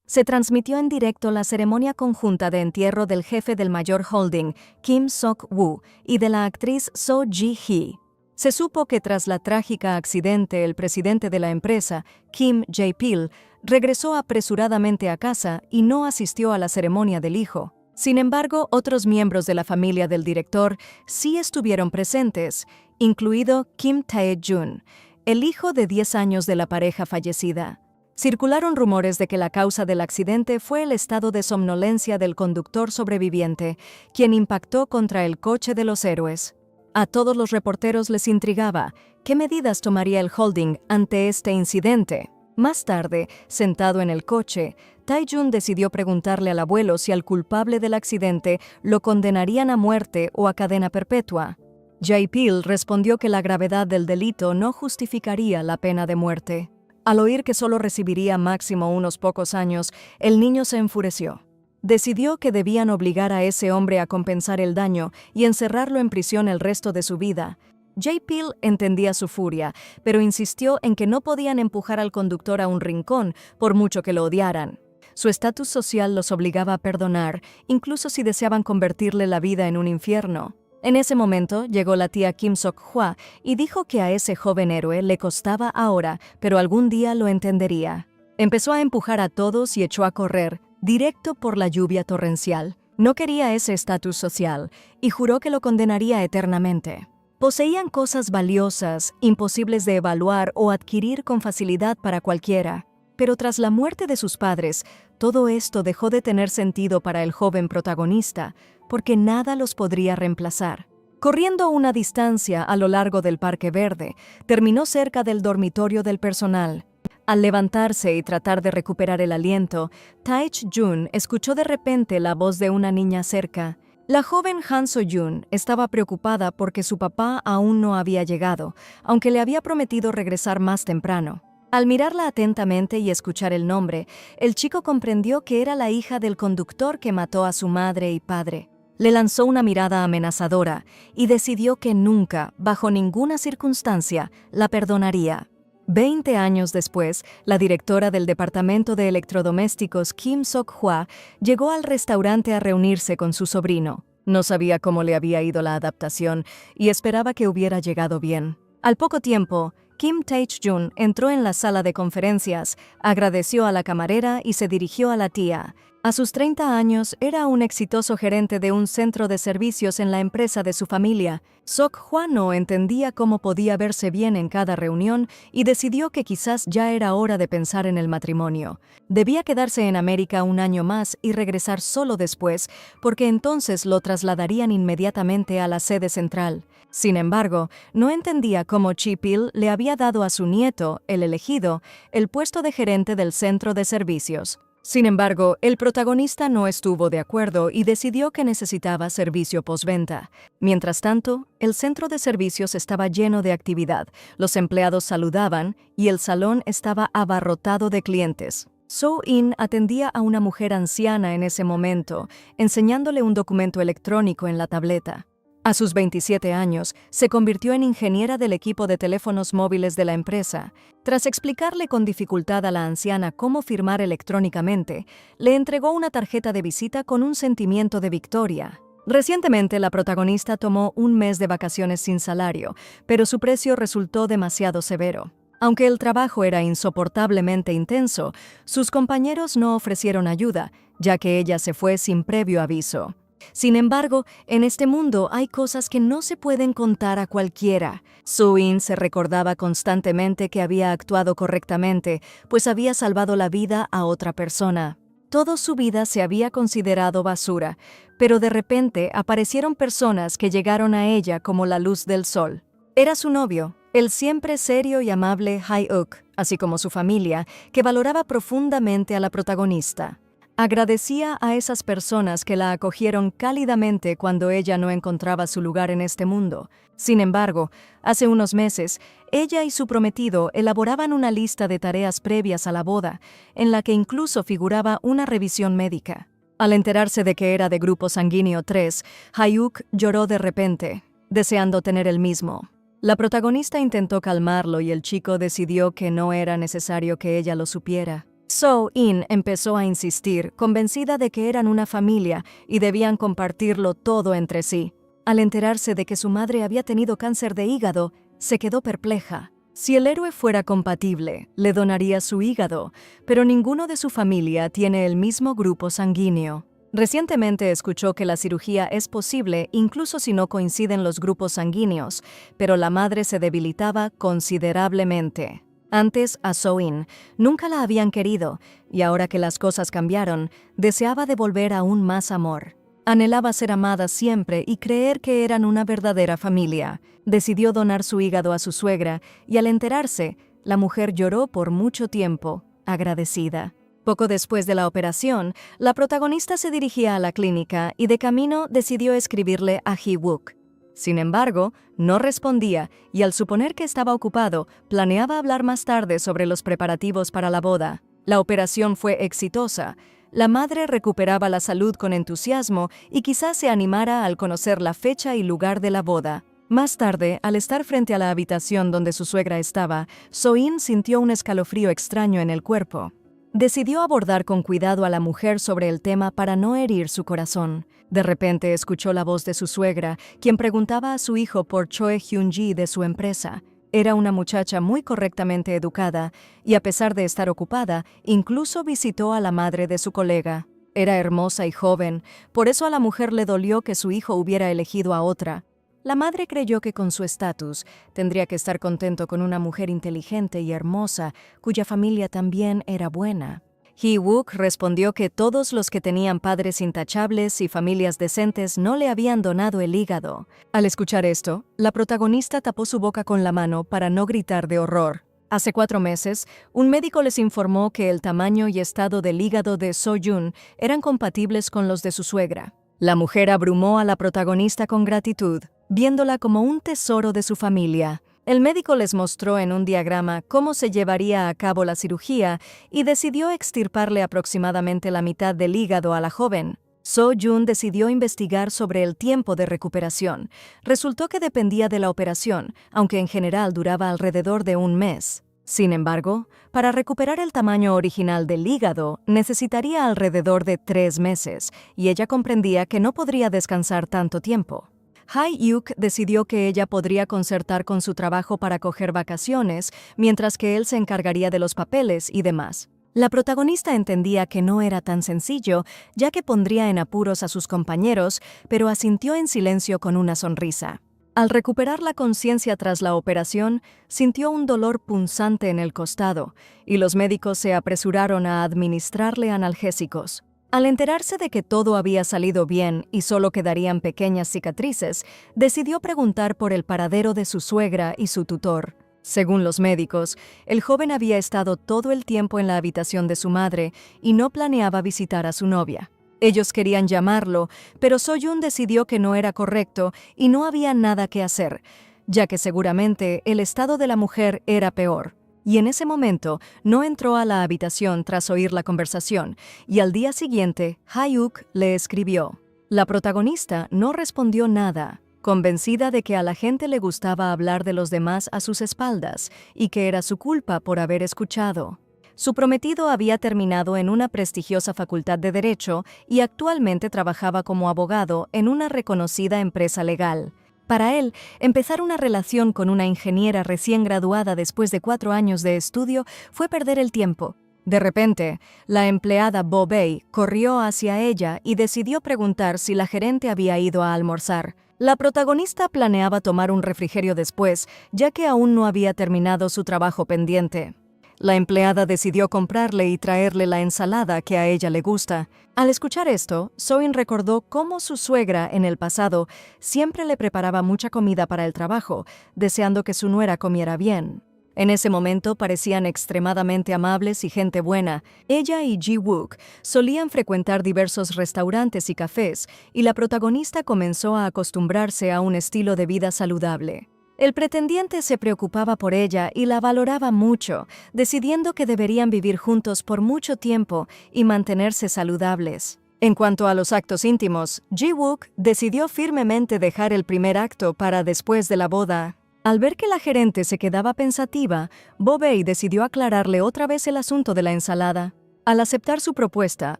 Se transmitió en directo la ceremonia conjunta de entierro del jefe del mayor holding, Kim Sok-woo, y de la actriz Seo Ji-hee. Se supo que tras la trágica accidente, el presidente de la empresa, Kim Jae-pil, regresó apresuradamente a casa y no asistió a la ceremonia del hijo. Sin embargo, otros miembros de la familia del director sí estuvieron presentes, incluido Kim Tae-jun, el hijo de 10 años de la pareja fallecida. Circularon rumores de que la causa del accidente fue el estado de somnolencia del conductor sobreviviente, quien impactó contra el coche de los héroes. A todos los reporteros les intrigaba qué medidas tomaría el holding ante este incidente. Más tarde, sentado en el coche, Tae-jun decidió preguntarle al abuelo si al culpable del accidente lo condenarían a muerte o a cadena perpetua. Jae-pil respondió que la gravedad del delito no justificaría la pena de muerte. Al oír que solo recibiría máximo unos pocos años, el niño se enfureció. Decidió que debían obligar a ese hombre a compensar el daño y encerrarlo en prisión el resto de su vida. Jae-pil entendía su furia, pero insistió en que no podían empujar al conductor a un rincón, por mucho que lo odiaran. Su estatus social los obligaba a perdonar, incluso si deseaban convertirle la vida en un infierno. En ese momento llegó la tía Kim Sok-hwa y dijo que a ese joven héroe le costaba ahora, pero algún día lo entendería. Empezó a empujar a todos y echó a correr, directo por la lluvia torrencial. No quería ese estatus social y juró que lo condenaría eternamente. Poseían cosas valiosas, imposibles de evaluar o adquirir con facilidad para cualquiera. Pero tras la muerte de sus padres, todo esto dejó de tener sentido para el joven protagonista, porque nada los podría reemplazar. Corriendo una distancia a lo largo del Parque Verde, terminó cerca del dormitorio del personal. Al levantarse y tratar de recuperar el aliento, Tae-jun escuchó de repente la voz de una niña cerca. La joven Han So-jun estaba preocupada porque su papá aún no había llegado, aunque le había prometido regresar más temprano. Al mirarla atentamente y escuchar el nombre, el chico comprendió que era la hija del conductor que mató a su madre y padre. Le lanzó una mirada amenazadora y decidió que nunca, bajo ninguna circunstancia, la perdonaría. 20 años después, la directora del departamento de electrodomésticos, Kim Sok-hwa, llegó al restaurante a reunirse con su sobrino. No sabía cómo le había ido la adaptación y esperaba que hubiera llegado bien. Al poco tiempo, Kim Tae-jun entró en la sala de conferencias, agradeció a la camarera y se dirigió a la tía. A sus 30 años, era un exitoso gerente de un centro de servicios en la empresa de su familia. Sok-hwa no entendía cómo podía verse bien en cada reunión y decidió que quizás ya era hora de pensar en el matrimonio. Debía quedarse en América un año más y regresar solo después, porque entonces lo trasladarían inmediatamente a la sede central. Sin embargo, no entendía cómo Jae-pil le había dado a su nieto, el elegido, el puesto de gerente del centro de servicios. Sin embargo, el protagonista no estuvo de acuerdo y decidió que necesitaba servicio postventa. Mientras tanto, el centro de servicios estaba lleno de actividad, los empleados saludaban y el salón estaba abarrotado de clientes. So-in atendía a una mujer anciana en ese momento, enseñándole un documento electrónico en la tableta. A sus 27 años, se convirtió en ingeniera del equipo de teléfonos móviles de la empresa. Tras explicarle con dificultad a la anciana cómo firmar electrónicamente, le entregó una tarjeta de visita con un sentimiento de victoria. Recientemente, la protagonista tomó un mes de vacaciones sin salario, pero su precio resultó demasiado severo. Aunque el trabajo era insoportablemente intenso, sus compañeros no ofrecieron ayuda, ya que ella se fue sin previo aviso. Sin embargo, en este mundo hay cosas que no se pueden contar a cualquiera. So-in se recordaba constantemente que había actuado correctamente, pues había salvado la vida a otra persona. Toda su vida se había considerado basura, pero de repente aparecieron personas que llegaron a ella como la luz del sol. Era su novio, el siempre serio y amable Hae-uk, así como su familia, que valoraba profundamente a la protagonista. Agradecía a esas personas que la acogieron cálidamente cuando ella no encontraba su lugar en este mundo. Sin embargo, hace unos meses, ella y su prometido elaboraban una lista de tareas previas a la boda, en la que incluso figuraba una revisión médica. Al enterarse de que era de grupo sanguíneo 3, Hae-uk lloró de repente, deseando tener el mismo. La protagonista intentó calmarlo y el chico decidió que no era necesario que ella lo supiera. So-in empezó a insistir, convencida de que eran una familia y debían compartirlo todo entre sí. Al enterarse de que su madre había tenido cáncer de hígado, se quedó perpleja. Si el héroe fuera compatible, le donaría su hígado, pero ninguno de su familia tiene el mismo grupo sanguíneo. Recientemente escuchó que la cirugía es posible incluso si no coinciden los grupos sanguíneos, pero la madre se debilitaba considerablemente. Antes, a So-in nunca la habían querido, y ahora que las cosas cambiaron, deseaba devolver aún más amor. Anhelaba ser amada siempre y creer que eran una verdadera familia. Decidió donar su hígado a su suegra, y al enterarse, la mujer lloró por mucho tiempo, agradecida. Poco después de la operación, la protagonista se dirigía a la clínica y de camino decidió escribirle a Ji-wook. Sin embargo, no respondía y al suponer que estaba ocupado, planeaba hablar más tarde sobre los preparativos para la boda. La operación fue exitosa. La madre recuperaba la salud con entusiasmo y quizás se animara al conocer la fecha y lugar de la boda. Más tarde, al estar frente a la habitación donde su suegra estaba, So-in sintió un escalofrío extraño en el cuerpo. Decidió abordar con cuidado a la mujer sobre el tema para no herir su corazón. De repente escuchó la voz de su suegra, quien preguntaba a su hijo por Choi Hyun-ji de su empresa. Era una muchacha muy correctamente educada y, a pesar de estar ocupada, incluso visitó a la madre de su colega. Era hermosa y joven, por eso a la mujer le dolió que su hijo hubiera elegido a otra. La madre creyó que con su estatus tendría que estar contento con una mujer inteligente y hermosa, cuya familia también era buena. Ji-wook respondió que todos los que tenían padres intachables y familias decentes no le habían donado el hígado. Al escuchar esto, la protagonista tapó su boca con la mano para no gritar de horror. Hace 4 meses, un médico les informó que el tamaño y estado del hígado de So-jun eran compatibles con los de su suegra. La mujer abrumó a la protagonista con gratitud, viéndola como un tesoro de su familia. El médico les mostró en un diagrama cómo se llevaría a cabo la cirugía y decidió extirparle aproximadamente la mitad del hígado a la joven. So-jun decidió investigar sobre el tiempo de recuperación. Resultó que dependía de la operación, aunque en general duraba alrededor de 1 mes. Sin embargo, para recuperar el tamaño original del hígado, necesitaría alrededor de 3 meses, y ella comprendía que no podría descansar tanto tiempo. Ji-wook decidió que ella podría concertar con su trabajo para coger vacaciones, mientras que él se encargaría de los papeles y demás. La protagonista entendía que no era tan sencillo, ya que pondría en apuros a sus compañeros, pero asintió en silencio con una sonrisa. Al recuperar la conciencia tras la operación, sintió un dolor punzante en el costado, y los médicos se apresuraron a administrarle analgésicos. Al enterarse de que todo había salido bien y solo quedarían pequeñas cicatrices, decidió preguntar por el paradero de su suegra y su tutor. Según los médicos, el joven había estado todo el tiempo en la habitación de su madre y no planeaba visitar a su novia. Ellos querían llamarlo, pero So-jun decidió que no era correcto y no había nada que hacer, ya que seguramente el estado de la mujer era peor. Y en ese momento no entró a la habitación tras oír la conversación, y al día siguiente Ji-wook le escribió. La protagonista no respondió nada, convencida de que a la gente le gustaba hablar de los demás a sus espaldas y que era su culpa por haber escuchado. Su prometido había terminado en una prestigiosa facultad de Derecho y actualmente trabajaba como abogado en una reconocida empresa legal. Para él, empezar una relación con una ingeniera recién graduada después de 4 años de estudio fue perder el tiempo. De repente, la empleada Bo-bae corrió hacia ella y decidió preguntar si la gerente había ido a almorzar. La protagonista planeaba tomar un refrigerio después, ya que aún no había terminado su trabajo pendiente. La empleada decidió comprarle y traerle la ensalada que a ella le gusta. Al escuchar esto, So-in recordó cómo su suegra, en el pasado, siempre le preparaba mucha comida para el trabajo, deseando que su nuera comiera bien. En ese momento parecían extremadamente amables y gente buena. Ella y Ji-wook solían frecuentar diversos restaurantes y cafés, y la protagonista comenzó a acostumbrarse a un estilo de vida saludable. El pretendiente se preocupaba por ella y la valoraba mucho, decidiendo que deberían vivir juntos por mucho tiempo y mantenerse saludables. En cuanto a los actos íntimos, Ji-wook decidió firmemente dejar el primer acto para después de la boda. Al ver que la gerente se quedaba pensativa, Bo-Bei decidió aclararle otra vez el asunto de la ensalada. Al aceptar su propuesta,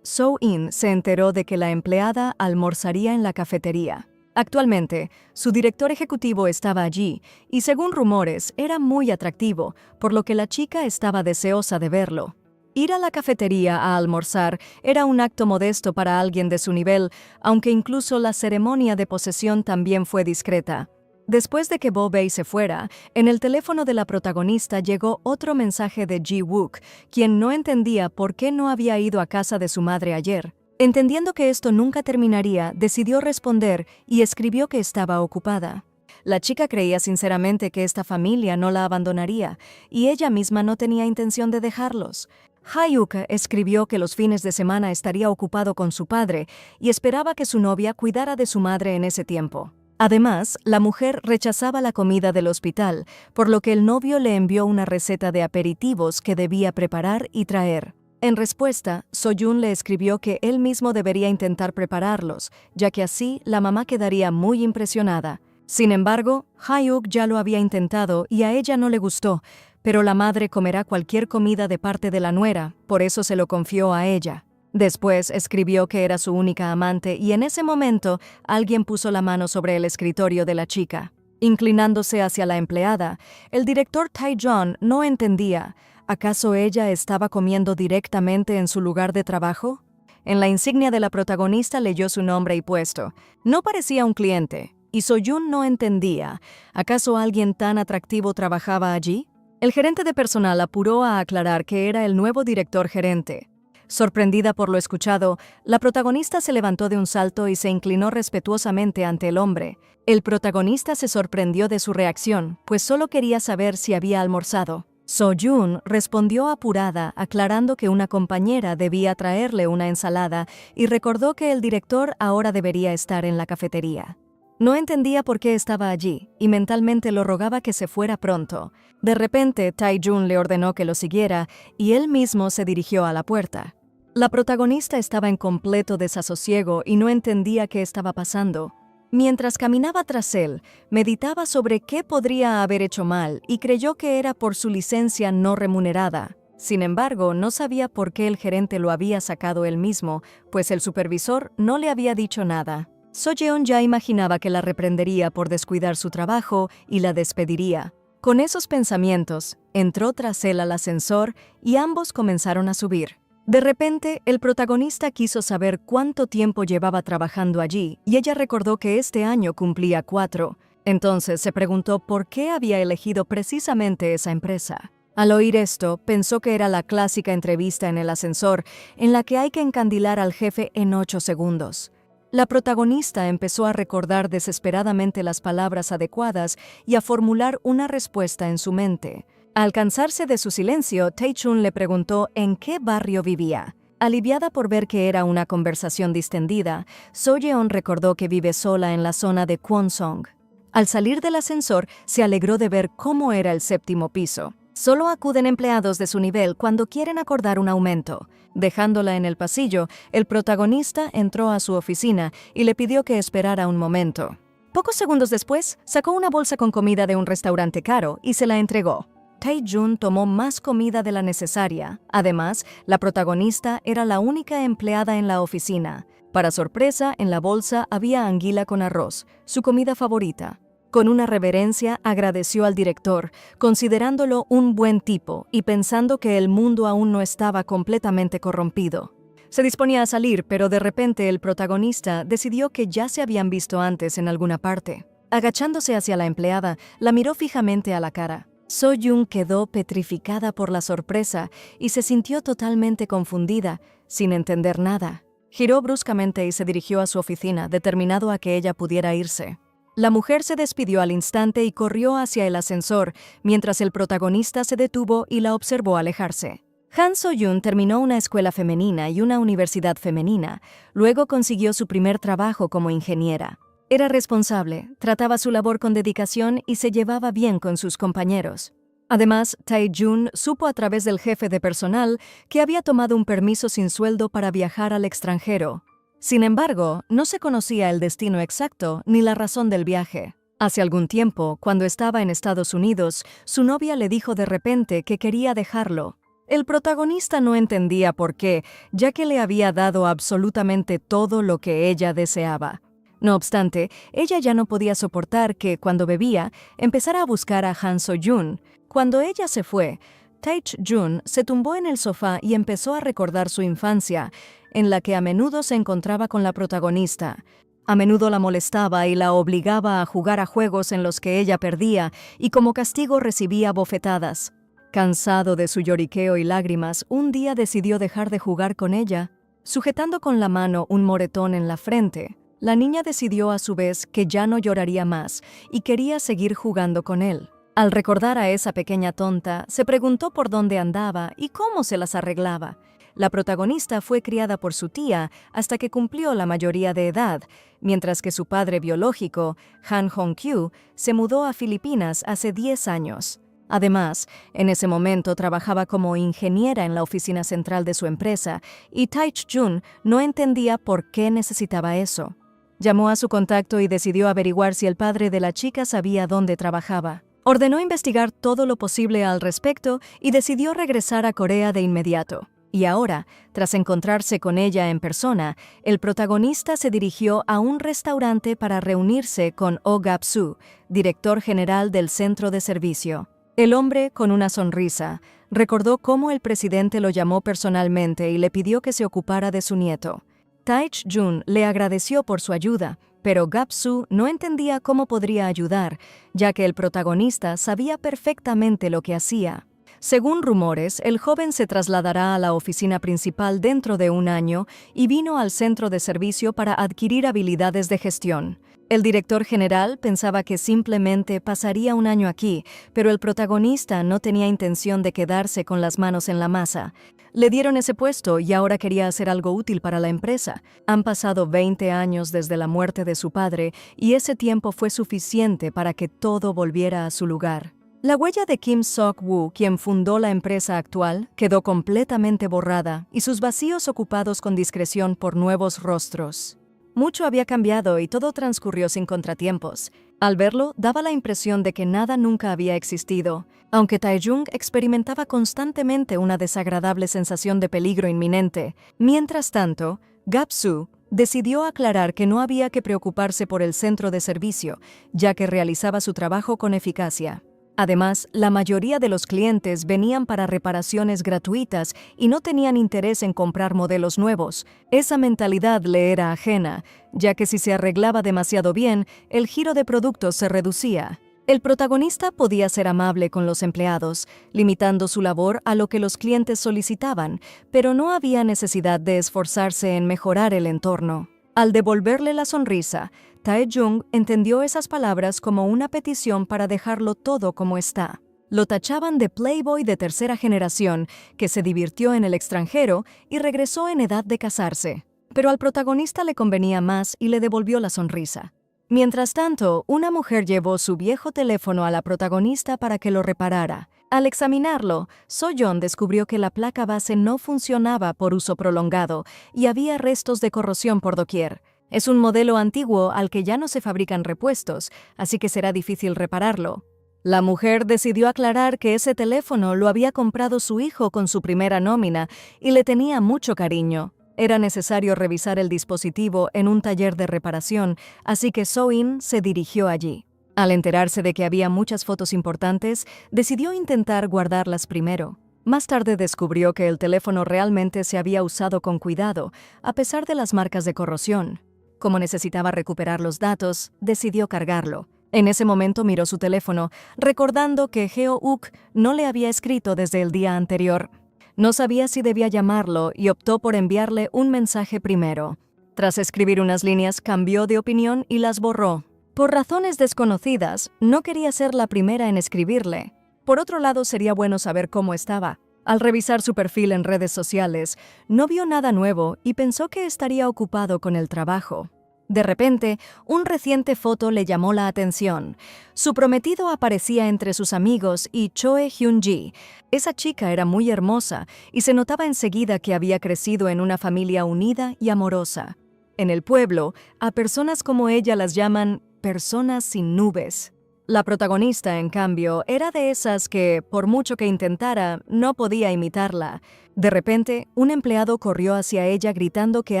So-in se enteró de que la empleada almorzaría en la cafetería. Actualmente, su director ejecutivo estaba allí y, según rumores, era muy atractivo, por lo que la chica estaba deseosa de verlo. Ir a la cafetería a almorzar era un acto modesto para alguien de su nivel, aunque incluso la ceremonia de posesión también fue discreta. Después de que Bo-Bei se fuera, en el teléfono de la protagonista llegó otro mensaje de Ji-wook, quien no entendía por qué no había ido a casa de su madre ayer. Entendiendo que esto nunca terminaría, decidió responder y escribió que estaba ocupada. La chica creía sinceramente que esta familia no la abandonaría, y ella misma no tenía intención de dejarlos. Hyuk escribió que los fines de semana estaría ocupado con su padre y esperaba que su novia cuidara de su madre en ese tiempo. Además, la mujer rechazaba la comida del hospital, por lo que el novio le envió una receta de aperitivos que debía preparar y traer. En respuesta, So-Jun le escribió que él mismo debería intentar prepararlos, ya que así la mamá quedaría muy impresionada. Sin embargo, Hyuk ya lo había intentado y a ella no le gustó, pero la madre comerá cualquier comida de parte de la nuera, por eso se lo confió a ella. Después escribió que era su única amante y en ese momento alguien puso la mano sobre el escritorio de la chica. Inclinándose hacia la empleada, el director Tae-jong no entendía. ¿Acaso ella estaba comiendo directamente en su lugar de trabajo? En la insignia de la protagonista leyó su nombre y puesto. No parecía un cliente, y So-Jun no entendía. ¿Acaso alguien tan atractivo trabajaba allí? El gerente de personal apuró a aclarar que era el nuevo director gerente. Sorprendida por lo escuchado, la protagonista se levantó de un salto y se inclinó respetuosamente ante el hombre. El protagonista se sorprendió de su reacción, pues solo quería saber si había almorzado. So-Jun respondió apurada, aclarando que una compañera debía traerle una ensalada y recordó que el director ahora debería estar en la cafetería. No entendía por qué estaba allí y mentalmente lo rogaba que se fuera pronto. De repente, Tae-jun le ordenó que lo siguiera y él mismo se dirigió a la puerta. La protagonista estaba en completo desasosiego y no entendía qué estaba pasando. Mientras caminaba tras él, meditaba sobre qué podría haber hecho mal y creyó que era por su licencia no remunerada. Sin embargo, no sabía por qué el gerente lo había sacado él mismo, pues el supervisor no le había dicho nada. So-yeon ya imaginaba que la reprendería por descuidar su trabajo y la despediría. Con esos pensamientos, entró tras él al ascensor y ambos comenzaron a subir. De repente, el protagonista quiso saber cuánto tiempo llevaba trabajando allí y ella recordó que este año cumplía 4. Entonces se preguntó por qué había elegido precisamente esa empresa. Al oír esto, pensó que era la clásica entrevista en el ascensor en la que hay que encandilar al jefe en 8 segundos. La protagonista empezó a recordar desesperadamente las palabras adecuadas y a formular una respuesta en su mente. Al cansarse de su silencio, Tae-chun le preguntó en qué barrio vivía. Aliviada por ver que era una conversación distendida, So-yeon recordó que vive sola en la zona de Kwonsong. Al salir del ascensor, se alegró de ver cómo era el 7º piso. Solo acuden empleados de su nivel cuando quieren acordar un aumento. Dejándola en el pasillo, el protagonista entró a su oficina y le pidió que esperara un momento. Pocos segundos después, sacó una bolsa con comida de un restaurante caro y se la entregó. Tae-jun tomó más comida de la necesaria. Además, la protagonista era la única empleada en la oficina. Para sorpresa, en la bolsa había anguila con arroz, su comida favorita. Con una reverencia agradeció al director, considerándolo un buen tipo y pensando que el mundo aún no estaba completamente corrompido. Se disponía a salir, pero de repente el protagonista decidió que ya se habían visto antes en alguna parte. Agachándose hacia la empleada, la miró fijamente a la cara. So-jun quedó petrificada por la sorpresa y se sintió totalmente confundida, sin entender nada. Giró bruscamente y se dirigió a su oficina, determinado a que ella pudiera irse. La mujer se despidió al instante y corrió hacia el ascensor, mientras el protagonista se detuvo y la observó alejarse. Han So-jun terminó una escuela femenina y una universidad femenina. Luego consiguió su primer trabajo como ingeniera. Era responsable, trataba su labor con dedicación y se llevaba bien con sus compañeros. Además, Tae-jun supo a través del jefe de personal que había tomado un permiso sin sueldo para viajar al extranjero. Sin embargo, no se conocía el destino exacto ni la razón del viaje. Hace algún tiempo, cuando estaba en Estados Unidos, su novia le dijo de repente que quería dejarlo. El protagonista no entendía por qué, ya que le había dado absolutamente todo lo que ella deseaba. No obstante, ella ya no podía soportar que, cuando bebía, empezara a buscar a Han So-jun. Cuando ella se fue, Tae-jun se tumbó en el sofá y empezó a recordar su infancia, en la que a menudo se encontraba con la protagonista. A menudo la molestaba y la obligaba a jugar a juegos en los que ella perdía y como castigo recibía bofetadas. Cansado de su lloriqueo y lágrimas, un día decidió dejar de jugar con ella. Sujetando con la mano un moretón en la frente, la niña decidió a su vez que ya no lloraría más y quería seguir jugando con él. Al recordar a esa pequeña tonta, se preguntó por dónde andaba y cómo se las arreglaba. La protagonista fue criada por su tía hasta que cumplió la mayoría de edad, mientras que su padre biológico, Han Hong-kyu, se mudó a Filipinas hace 10 años. Además, en ese momento trabajaba como ingeniera en la oficina central de su empresa y Tae-jun no entendía por qué necesitaba eso. Llamó a su contacto y decidió averiguar si el padre de la chica sabía dónde trabajaba. Ordenó investigar todo lo posible al respecto y decidió regresar a Corea de inmediato. Y ahora, tras encontrarse con ella en persona, el protagonista se dirigió a un restaurante para reunirse con Oh Gap-soo, director general del centro de servicio. El hombre, con una sonrisa, recordó cómo el presidente lo llamó personalmente y le pidió que se ocupara de su nieto. Tae-jun le agradeció por su ayuda, pero Gap-soo no entendía cómo podría ayudar, ya que el protagonista sabía perfectamente lo que hacía. Según rumores, el joven se trasladará a la oficina principal dentro de un año y vino al centro de servicio para adquirir habilidades de gestión. El director general pensaba que simplemente pasaría un año aquí, pero el protagonista no tenía intención de quedarse con las manos en la masa. Le dieron ese puesto y ahora quería hacer algo útil para la empresa. Han pasado 20 años desde la muerte de su padre y ese tiempo fue suficiente para que todo volviera a su lugar. La huella de Kim Sok-woo, quien fundó la empresa actual, quedó completamente borrada y sus vacíos ocupados con discreción por nuevos rostros. Mucho había cambiado y todo transcurrió sin contratiempos. Al verlo, daba la impresión de que nada nunca había existido, aunque Tae-jung experimentaba constantemente una desagradable sensación de peligro inminente. Mientras tanto, Gap-soo decidió aclarar que no había que preocuparse por el centro de servicio, ya que realizaba su trabajo con eficacia. Además, la mayoría de los clientes venían para reparaciones gratuitas y no tenían interés en comprar modelos nuevos. Esa mentalidad le era ajena, ya que si se arreglaba demasiado bien, el giro de productos se reducía. El protagonista podía ser amable con los empleados, limitando su labor a lo que los clientes solicitaban, pero no había necesidad de esforzarse en mejorar el entorno. Al devolverle la sonrisa, Tae-jung entendió esas palabras como una petición para dejarlo todo como está. Lo tachaban de playboy de tercera generación, que se divirtió en el extranjero y regresó en edad de casarse. Pero al protagonista le convenía más y le devolvió la sonrisa. Mientras tanto, una mujer llevó su viejo teléfono a la protagonista para que lo reparara. Al examinarlo, So-yeon descubrió que la placa base no funcionaba por uso prolongado y había restos de corrosión por doquier. Es un modelo antiguo al que ya no se fabrican repuestos, así que será difícil repararlo. La mujer decidió aclarar que ese teléfono lo había comprado su hijo con su primera nómina y le tenía mucho cariño. Era necesario revisar el dispositivo en un taller de reparación, así que So-in se dirigió allí. Al enterarse de que había muchas fotos importantes, decidió intentar guardarlas primero. Más tarde descubrió que el teléfono realmente se había usado con cuidado, a pesar de las marcas de corrosión. Como necesitaba recuperar los datos, decidió cargarlo. En ese momento miró su teléfono, recordando que Heo-uk no le había escrito desde el día anterior. No sabía si debía llamarlo y optó por enviarle un mensaje primero. Tras escribir unas líneas, cambió de opinión y las borró. Por razones desconocidas, no quería ser la primera en escribirle. Por otro lado, sería bueno saber cómo estaba. Al revisar su perfil en redes sociales, no vio nada nuevo y pensó que estaría ocupado con el trabajo. De repente, un reciente foto le llamó la atención. Su prometido aparecía entre sus amigos y Choe Hyun-ji. Esa chica era muy hermosa y se notaba enseguida que había crecido en una familia unida y amorosa. En el pueblo, a personas como ella las llaman personas sin nubes. La protagonista, en cambio, era de esas que, por mucho que intentara, no podía imitarla. De repente, un empleado corrió hacia ella gritando que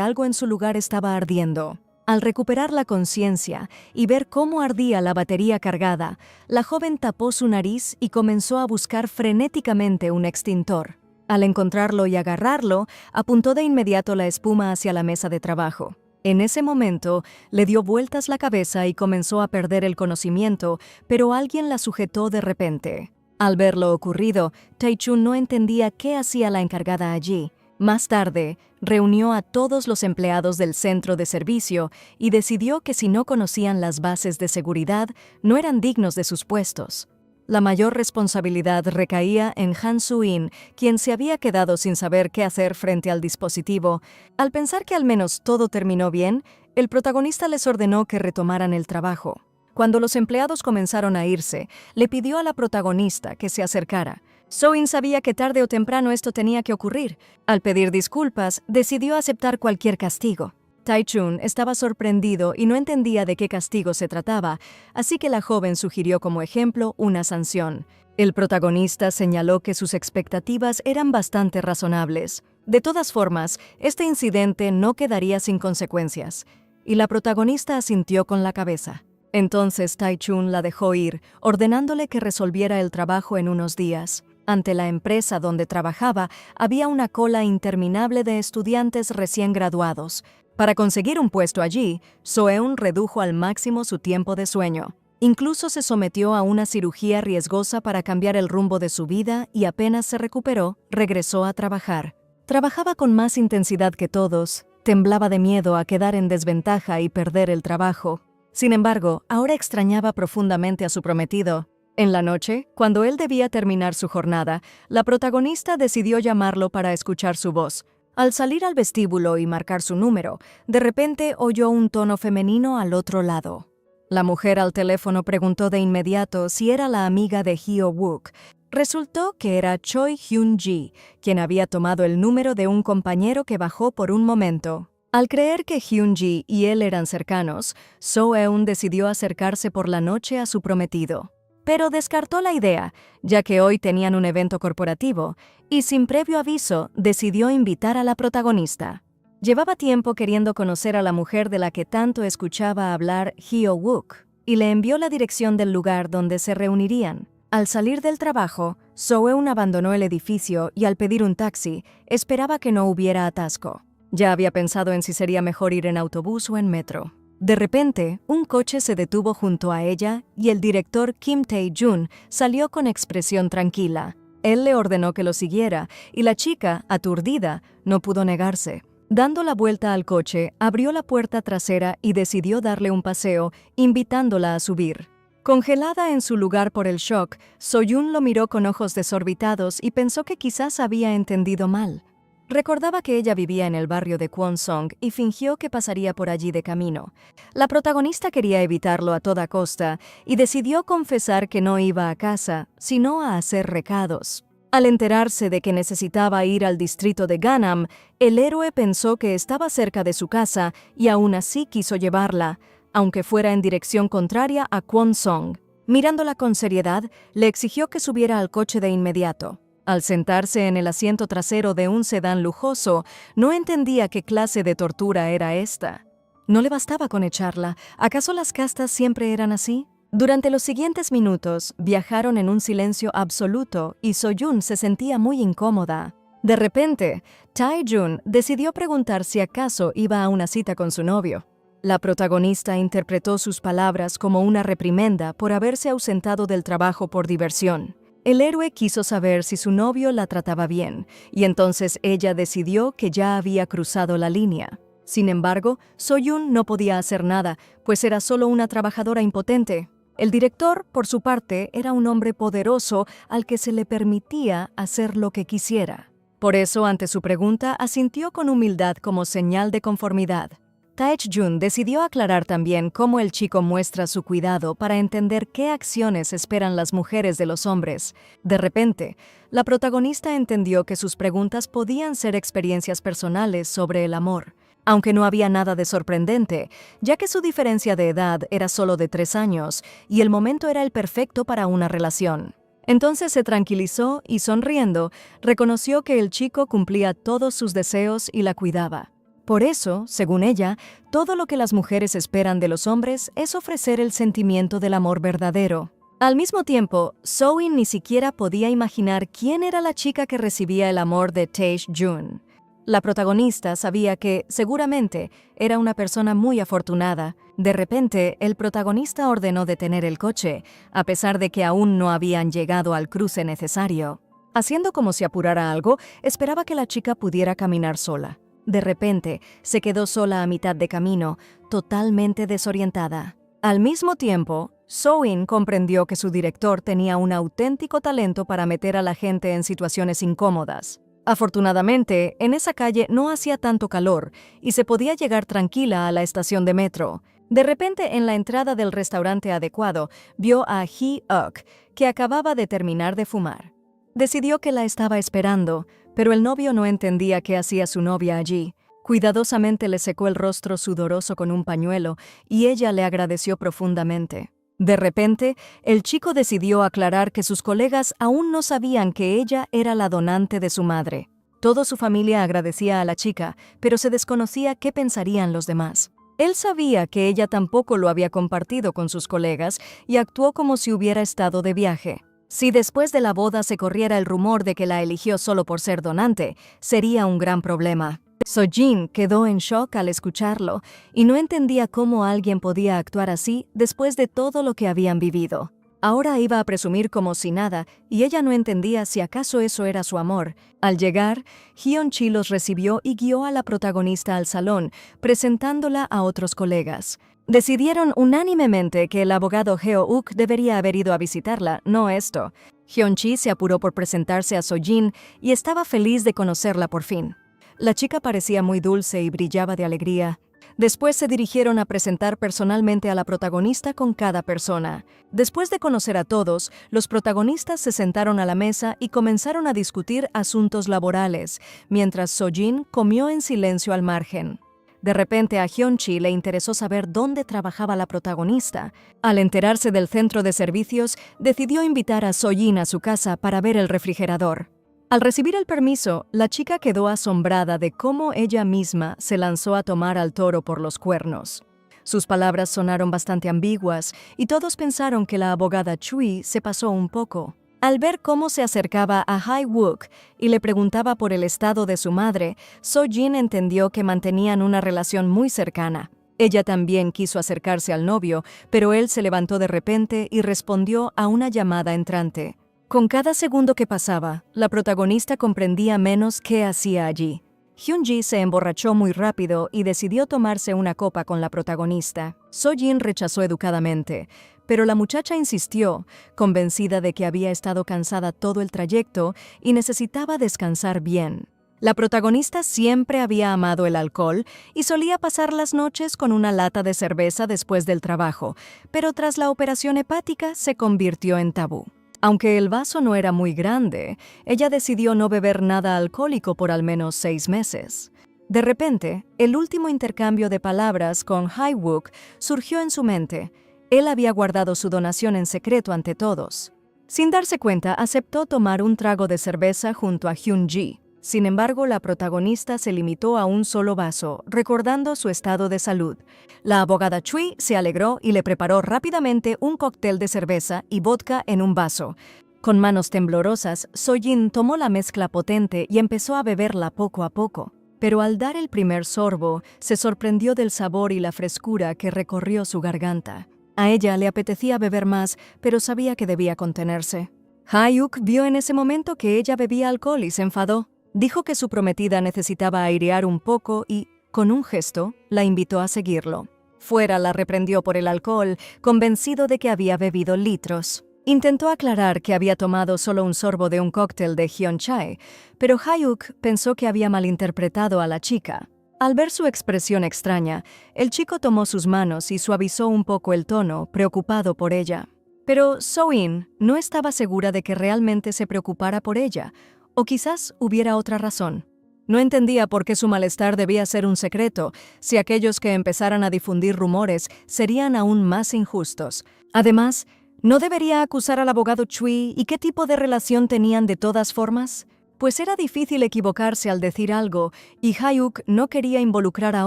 algo en su lugar estaba ardiendo. Al recuperar la conciencia y ver cómo ardía la batería cargada, la joven tapó su nariz y comenzó a buscar frenéticamente un extintor. Al encontrarlo y agarrarlo, apuntó de inmediato la espuma hacia la mesa de trabajo. En ese momento, le dio vueltas la cabeza y comenzó a perder el conocimiento, pero alguien la sujetó de repente. Al ver lo ocurrido, Tai-chun no entendía qué hacía la encargada allí. Más tarde, reunió a todos los empleados del centro de servicio y decidió que si no conocían las bases de seguridad, no eran dignos de sus puestos. La mayor responsabilidad recaía en Han Su-in, quien se había quedado sin saber qué hacer frente al dispositivo. Al pensar que al menos todo terminó bien, el protagonista les ordenó que retomaran el trabajo. Cuando los empleados comenzaron a irse, le pidió a la protagonista que se acercara. So-in sabía que tarde o temprano esto tenía que ocurrir. Al pedir disculpas, decidió aceptar cualquier castigo. Tai-chun estaba sorprendido y no entendía de qué castigo se trataba, así que la joven sugirió como ejemplo una sanción. El protagonista señaló que sus expectativas eran bastante razonables. De todas formas, este incidente no quedaría sin consecuencias, y la protagonista asintió con la cabeza. Entonces Tai-chun la dejó ir, ordenándole que resolviera el trabajo en unos días. Ante la empresa donde trabajaba, había una cola interminable de estudiantes recién graduados. Para conseguir un puesto allí, So-eun redujo al máximo su tiempo de sueño. Incluso se sometió a una cirugía riesgosa para cambiar el rumbo de su vida y apenas se recuperó, regresó a trabajar. Trabajaba con más intensidad que todos, temblaba de miedo a quedar en desventaja y perder el trabajo. Sin embargo, ahora extrañaba profundamente a su prometido. En la noche, cuando él debía terminar su jornada, la protagonista decidió llamarlo para escuchar su voz. Al salir al vestíbulo y marcar su número, de repente oyó un tono femenino al otro lado. La mujer al teléfono preguntó de inmediato si era la amiga de Hyo-wook. Resultó que era Choi Hyun-ji, quien había tomado el número de un compañero que bajó por un momento. Al creer que Hyun-ji y él eran cercanos, So-eun decidió acercarse por la noche a su prometido. Pero descartó la idea, ya que hoy tenían un evento corporativo, y sin previo aviso decidió invitar a la protagonista. Llevaba tiempo queriendo conocer a la mujer de la que tanto escuchaba hablar Hyo-wook, y le envió la dirección del lugar donde se reunirían. Al salir del trabajo, So-eun abandonó el edificio y al pedir un taxi, esperaba que no hubiera atasco. Ya había pensado en si sería mejor ir en autobús o en metro. De repente, un coche se detuvo junto a ella y el director Kim Tae-jun salió con expresión tranquila. Él le ordenó que lo siguiera y la chica, aturdida, no pudo negarse. Dando la vuelta al coche, abrió la puerta trasera y decidió darle un paseo, invitándola a subir. Congelada en su lugar por el shock, So-yun lo miró con ojos desorbitados y pensó que quizás había entendido mal. Recordaba que ella vivía en el barrio de Kwonsong y fingió que pasaría por allí de camino. La protagonista quería evitarlo a toda costa y decidió confesar que no iba a casa, sino a hacer recados. Al enterarse de que necesitaba ir al distrito de Gangnam, el héroe pensó que estaba cerca de su casa y aún así quiso llevarla, aunque fuera en dirección contraria a Kwonsong. Mirándola con seriedad, le exigió que subiera al coche de inmediato. Al sentarse en el asiento trasero de un sedán lujoso, no entendía qué clase de tortura era esta. No le bastaba con echarla. ¿Acaso las castas siempre eran así? Durante los siguientes minutos, viajaron en un silencio absoluto y So-yun se sentía muy incómoda. De repente, Tae-jun decidió preguntar si acaso iba a una cita con su novio. La protagonista interpretó sus palabras como una reprimenda por haberse ausentado del trabajo por diversión. El héroe quiso saber si su novio la trataba bien, y entonces ella decidió que ya había cruzado la línea. Sin embargo, So-yun no podía hacer nada, pues era solo una trabajadora impotente. El director, por su parte, era un hombre poderoso al que se le permitía hacer lo que quisiera. Por eso, ante su pregunta, asintió con humildad como señal de conformidad. Tae-jun decidió aclarar también cómo el chico muestra su cuidado para entender qué acciones esperan las mujeres de los hombres. De repente, la protagonista entendió que sus preguntas podían ser experiencias personales sobre el amor. aunque no había nada de sorprendente, ya que su diferencia de edad era solo de 3 años y el momento era el perfecto para una relación. Entonces se tranquilizó y, sonriendo, reconoció que el chico cumplía todos sus deseos y la cuidaba. Por eso, según ella, todo lo que las mujeres esperan de los hombres es ofrecer el sentimiento del amor verdadero. Al mismo tiempo, So-in ni siquiera podía imaginar quién era la chica que recibía el amor de Tae-jun. La protagonista sabía que, seguramente, era una persona muy afortunada. De repente, el protagonista ordenó detener el coche, a pesar de que aún no habían llegado al cruce necesario. Haciendo como si apurara algo, esperaba que la chica pudiera caminar sola. De repente, se quedó sola a mitad de camino, totalmente desorientada. Al mismo tiempo, So-in comprendió que su director tenía un auténtico talento para meter a la gente en situaciones incómodas. Afortunadamente, en esa calle no hacía tanto calor y se podía llegar tranquila a la estación de metro. De repente, en la entrada del restaurante adecuado, vio a Hee-uk, que acababa de terminar de fumar. Decidió que la estaba esperando, pero el novio no entendía qué hacía su novia allí. Cuidadosamente le secó el rostro sudoroso con un pañuelo y ella le agradeció profundamente. De repente, el chico decidió aclarar que sus colegas aún no sabían que ella era la donante de su madre. Toda su familia agradecía a la chica, pero se desconocía qué pensarían los demás. Él sabía que ella tampoco lo había compartido con sus colegas y actuó como si hubiera estado de viaje. Si después de la boda se corriera el rumor de que la eligió solo por ser donante, sería un gran problema. So-jin quedó en shock al escucharlo y no entendía cómo alguien podía actuar así después de todo lo que habían vivido. Ahora iba a presumir como si nada y ella no entendía si acaso eso era su amor. Al llegar, Hyun-chi los recibió y guió a la protagonista al salón, presentándola a otros colegas. Decidieron unánimemente que el abogado Heo-uk debería haber ido a visitarla, no esto. Hyun-chi se apuró por presentarse a So-jin y estaba feliz de conocerla por fin. La chica parecía muy dulce y brillaba de alegría. Después se dirigieron a presentar personalmente a la protagonista con cada persona. Después de conocer a todos, los protagonistas se sentaron a la mesa y comenzaron a discutir asuntos laborales, mientras So-jin comió en silencio al margen. De repente a Hyun-chi le interesó saber dónde trabajaba la protagonista. Al enterarse del centro de servicios, decidió invitar a So-jin a su casa para ver el refrigerador. Al recibir el permiso, la chica quedó asombrada de cómo ella misma se lanzó a tomar al toro por los cuernos. Sus palabras sonaron bastante ambiguas y todos pensaron que la abogada Chui se pasó un poco. Al ver cómo se acercaba a Hae-wook y le preguntaba por el estado de su madre, So-jin entendió que mantenían una relación muy cercana. Ella también quiso acercarse al novio, pero él se levantó de repente y respondió a una llamada entrante. Con cada segundo que pasaba, la protagonista comprendía menos qué hacía allí. Hyun-ji se emborrachó muy rápido y decidió tomarse una copa con la protagonista. So-jin rechazó educadamente, pero la muchacha insistió, convencida de que había estado cansada todo el trayecto y necesitaba descansar bien. La protagonista siempre había amado el alcohol y solía pasar las noches con una lata de cerveza después del trabajo, pero tras la operación hepática se convirtió en tabú. Aunque el vaso no era muy grande, ella decidió no beber nada alcohólico por al menos 6 meses. De repente, el último intercambio de palabras con Hae-wook surgió en su mente. Él había guardado su donación en secreto ante todos. Sin darse cuenta, aceptó tomar un trago de cerveza junto a Hyun-ji. Sin embargo, la protagonista se limitó a un solo vaso, recordando su estado de salud. La abogada Chui se alegró y le preparó rápidamente un cóctel de cerveza y vodka en un vaso. Con manos temblorosas, So-jin tomó la mezcla potente y empezó a beberla poco a poco. Pero al dar el primer sorbo, se sorprendió del sabor y la frescura que recorrió su garganta. A ella le apetecía beber más, pero sabía que debía contenerse. Hae-wook vio en ese momento que ella bebía alcohol y se enfadó. Dijo que su prometida necesitaba airear un poco y, con un gesto, la invitó a seguirlo. Fuera la reprendió por el alcohol, convencido de que había bebido litros. Intentó aclarar que había tomado solo un sorbo de un cóctel de Hyun-chae, pero Hae-wook pensó que había malinterpretado a la chica. Al ver su expresión extraña, el chico tomó sus manos y suavizó un poco el tono, preocupado por ella. Pero So-in no estaba segura de que realmente se preocupara por ella, o quizás hubiera otra razón. No entendía por qué su malestar debía ser un secreto, si aquellos que empezaran a difundir rumores serían aún más injustos. Además, ¿no debería acusar al abogado Chui y qué tipo de relación tenían de todas formas? Pues era difícil equivocarse al decir algo, y Hyuk no quería involucrar a